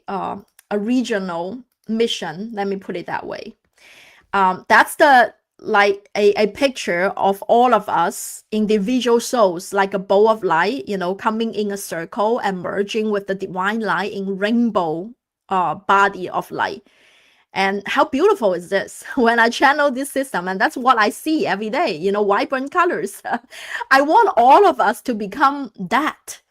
original mission. Let me put it that way. That's like a picture of all of us individual souls, like a bow of light, coming in a circle and merging with the divine light in rainbow body of light. And how beautiful is this when I channel this system? And that's what I see every day, vibrant colors. I want all of us to become that.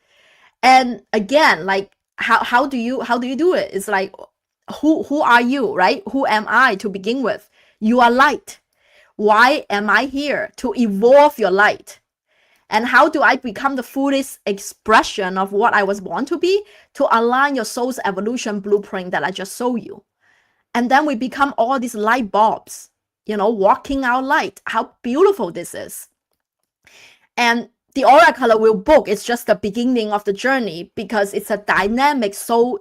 And again, like how do you do it? It's like, who are you, right? Who am I to begin with? You are light. Why am I here? To evolve your light. And how do I become the fullest expression of what I was born to be? To align your soul's evolution blueprint that I just showed you. And then we become all these light bulbs, walking our light. How beautiful this is. And the Aura Color Wheel book is just the beginning of the journey, because it's a dynamic soul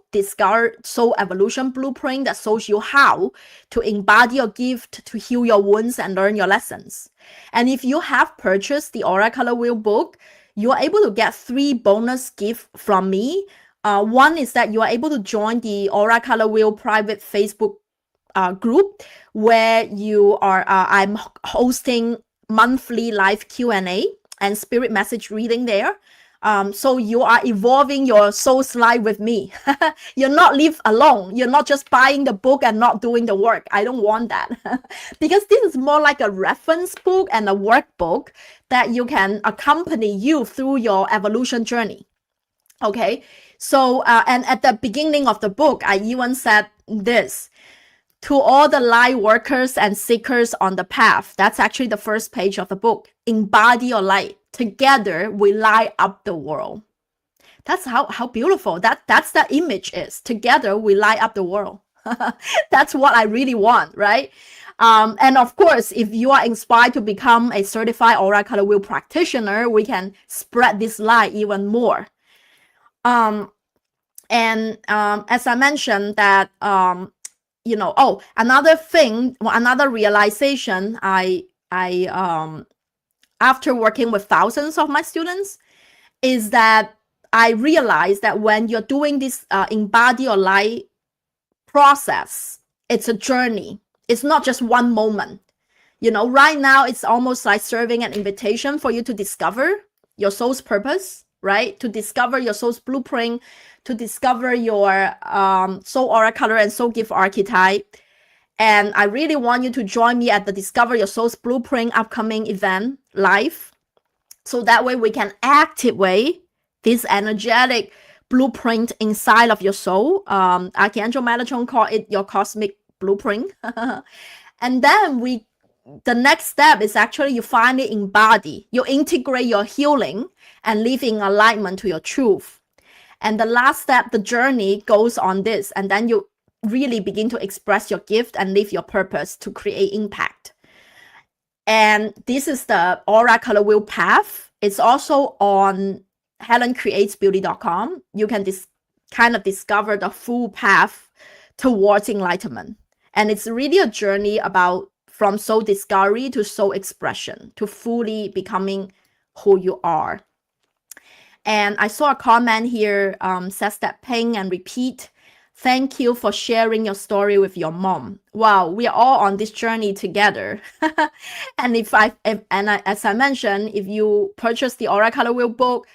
evolution blueprint that shows you how to embody your gift, to heal your wounds and learn your lessons. And if you have purchased the Aura Color Wheel book, you are able to get 3 bonus gifts from me. One is that you are able to join the Aura Color Wheel private Facebook group, where I'm hosting monthly live Q&A and spirit message reading there. So you are evolving your soul's life with me. You're not live alone. You're not just buying the book and not doing the work. I don't want that. Because this is more like a reference book and a workbook that you can accompany you through your evolution journey. Okay, so and at the beginning of the book, I even said this: to all the light workers and seekers on the path. That's actually the first page of the book. Embody your light. Together we light up the world. That's how beautiful that's the image is. Together we light up the world. That's what I really want, right? And of course, if you are inspired to become a certified aura color wheel practitioner, we can spread this light even more. As I mentioned that, another thing, another realization I after working with thousands of my students is that I realized that when you're doing this embody your light process, it's a journey. It's not just one moment. Right now it's almost like serving an invitation for you to discover your soul's purpose, right? To discover your soul's blueprint, to discover your soul aura color and soul gift archetype. And I really want you to join me at the Discover Your Soul's Blueprint upcoming event live. So that way we can activate this energetic blueprint inside of your soul. Archangel Metatron called it your cosmic blueprint. And then the next step is actually you finally embody, you integrate your healing and live in alignment to your truth. And the last step, the journey goes on this, and then you really begin to express your gift and live your purpose to create impact. And this is the Aura Color Wheel path. It's also on HelenCreatesBeauty.com. You can kind of discover the full path towards enlightenment. And it's really a journey about from soul discovery to soul expression, to fully becoming who you are. And I saw a comment here says that ping and repeat. Thank you for sharing your story with your mom. Wow, we are all on this journey together. And as I mentioned, if you purchase the Aura Color Wheel book,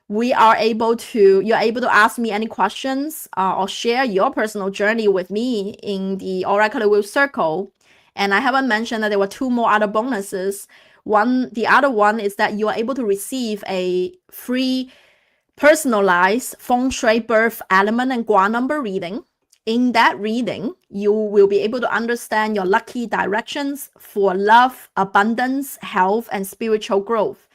you're able to ask me any questions or share your personal journey with me in the Aura Color Wheel circle. And I haven't mentioned that there were 2 more other bonuses. The other one is that you are able to receive a free personalized feng shui birth element and gua number reading. In that reading, you will be able to understand your lucky directions for love, abundance, health, and spiritual growth.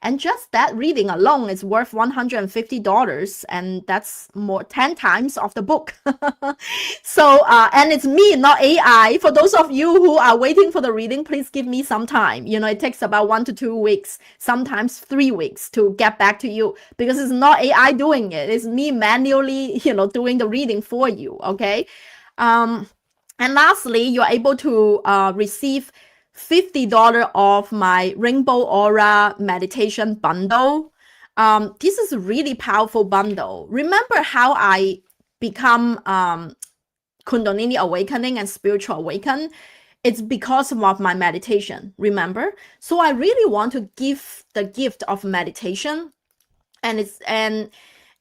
And just that reading alone is worth $150, and that's 10 times of the book. So, and it's me, not AI. For those of you who are waiting for the reading, please give me some time. It takes about 1 to 2 weeks, sometimes 3 weeks to get back to you, because it's not AI doing it. It's me manually, doing the reading for you. Okay. And lastly, you're able to receive $50 off my Rainbow Aura meditation bundle. This is a really powerful bundle. Remember how I become Kundalini awakening and spiritual awaken? It's because of my meditation, remember? So I really want to give the gift of meditation. And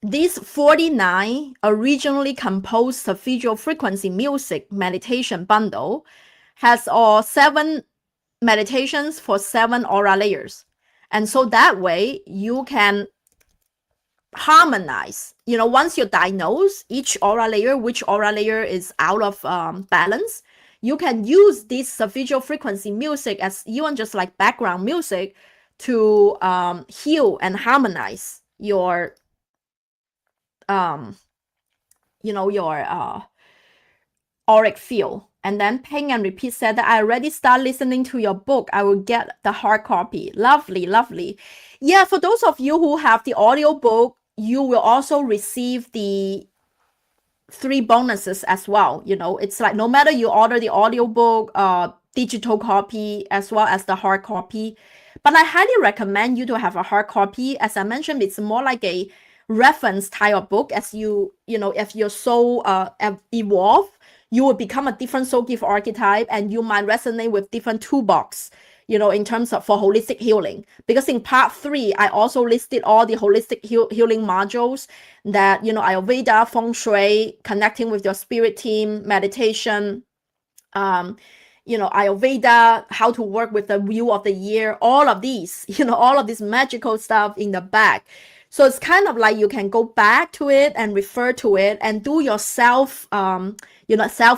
this 49 originally composed visual frequency music meditation bundle has all 7 meditations for 7 aura layers. And so that way you can harmonize, once you diagnose each aura layer, which aura layer is out of balance, you can use this visual frequency music as even just like background music to heal and harmonize your auric field. And then Ping and Repeat said that I already start listening to your book. I will get the hard copy. Lovely, lovely. Yeah, for those of you who have the audio book, you will also receive the 3 bonuses as well. It's like no matter you order the audio book, digital copy, as well as the hard copy. But I highly recommend you to have a hard copy. As I mentioned, it's more like a reference type of book. As if your soul evolve, you will become a different soul gift archetype, and you might resonate with different toolbox. in terms of for holistic healing. Because in part 3, I also listed all the holistic healing modules that, Ayurveda, Feng Shui, connecting with your spirit team, meditation, Ayurveda, how to work with the wheel of the year, all of these, all of this magical stuff in the back. So it's kind of like you can go back to it and refer to it and do your self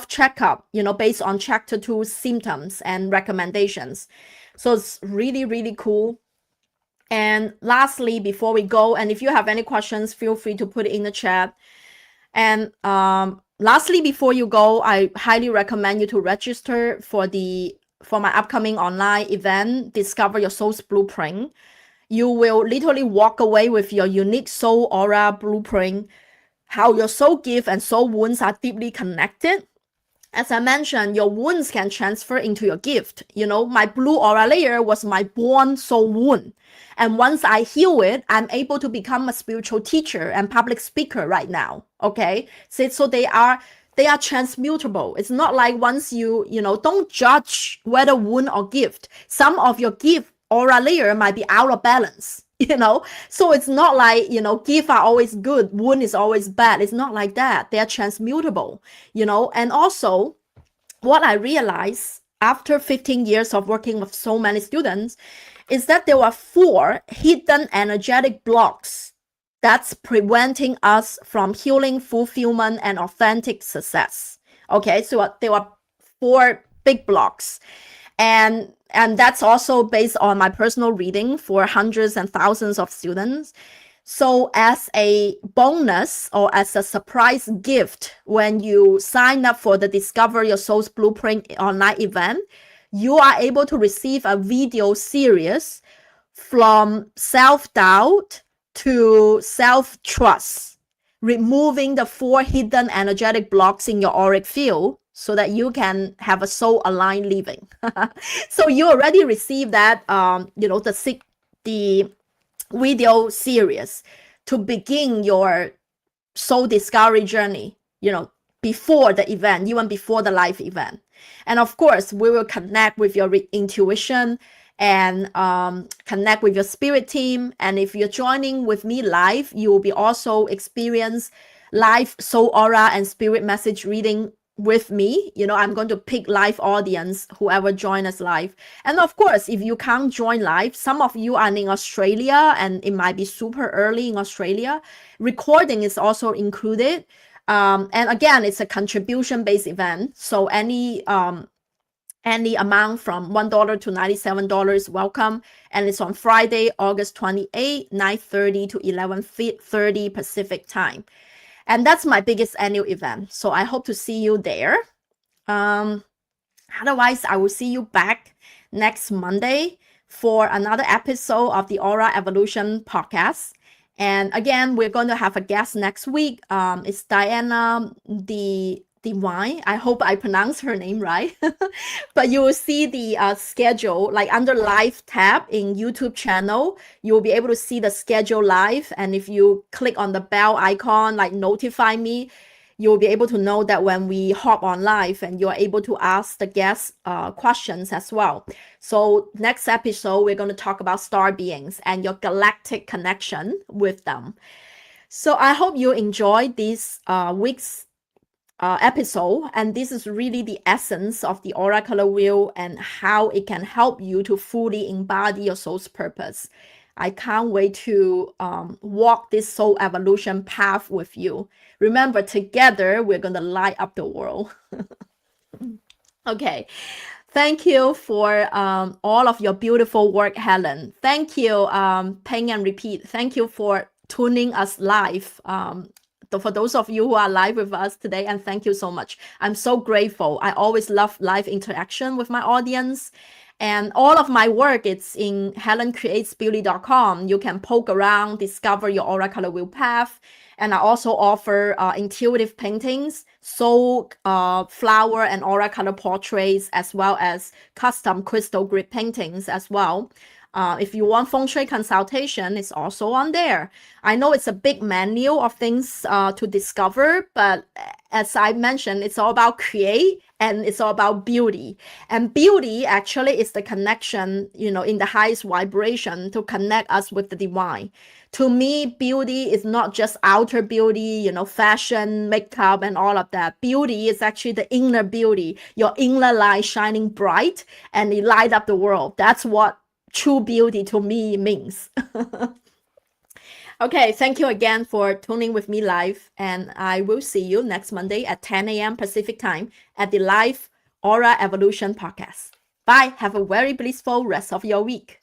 checkup, based on chapter 2 symptoms and recommendations. So it's really, really cool. And lastly, before we go, and if you have any questions, feel free to put it in the chat. And lastly, before you go, I highly recommend you to register for my upcoming online event, Discover Your Soul's Blueprint. You will literally walk away with your unique soul aura blueprint, how your soul gift and soul wounds are deeply connected. As I mentioned, your wounds can transfer into your gift. My blue aura layer was my born soul wound. And once I heal it, I'm able to become a spiritual teacher and public speaker right now. Okay. So they are transmutable. It's not like once don't judge whether wound or gift. Some of your gift aura layer might be out of balance. So it's not like, gift are always good, wound is always bad. It's not like that. They are transmutable, and also what I realized after 15 years of working with so many students is that there were 4 hidden energetic blocks that's preventing us from healing, fulfillment, and authentic success. Okay, so there were 4 big blocks. And that's also based on my personal reading for hundreds and thousands of students. So as a bonus or as a surprise gift, when you sign up for the Discover Your Soul's Blueprint online event, you are able to receive a video series from self-doubt to self-trust, removing the 4 hidden energetic blocks in your auric field, so that you can have a soul-aligned living. So you already received that, the video series to begin your soul discovery journey, before the event, even before the live event. And of course, we will connect with your intuition and connect with your spirit team. And if you're joining with me live, you will be also experience live soul aura and spirit message reading with me. I'm going to pick live audience, whoever join us live. And of course, if you can't join live, some of you are in Australia and it might be super early in Australia, recording is also included. And again, it's a contribution based event. So any amount from $1 to $97 is welcome. And it's on Friday, August 28, 9:30 to 11:30 Pacific time. And that's my biggest annual event. So I hope to see you there. Otherwise, I will see you back next Monday for another episode of the Aura Evolution podcast. And again, we're going to have a guest next week. It's Diana Divine. I hope I pronounced her name right. But you will see the schedule, like under live tab in YouTube channel, you will be able to see the schedule live. And if you click on the bell icon, like notify me, you will be able to know that when we hop on live, and you're able to ask the guests questions as well. So next episode, we're going to talk about star beings and your galactic connection with them. So I hope you enjoyed this week's episode, and this is really the essence of the oracular wheel and how it can help you to fully embody your soul's purpose. I can't wait to walk this soul evolution path with you. Remember, together we're going to light up the world. Okay, thank you for all of your beautiful work, Helen. Thank you, Ping and Repeat. Thank you for tuning us live. For those of you who are live with us today, and thank you so much. I'm so grateful. I always love live interaction with my audience. And all of my work, it's in helencreatesbeauty.com. You can poke around, discover your oracular wheel path. And I also offer intuitive paintings, soul, flower, and oracular portraits, as well as custom crystal grid paintings as well. If you want feng shui consultation, it's also on there. I know it's a big menu of things to discover, but as I mentioned, it's all about create and it's all about beauty. And beauty actually is the connection, in the highest vibration to connect us with the divine. To me, beauty is not just outer beauty, fashion, makeup, and all of that. Beauty is actually the inner beauty, your inner light shining bright, and it light up the world. That's what true beauty to me means. Okay, thank you again for tuning with me live, and I will see you next Monday at 10 a.m. Pacific time at the live Aura Evolution podcast. Bye. Have a very blissful rest of your week.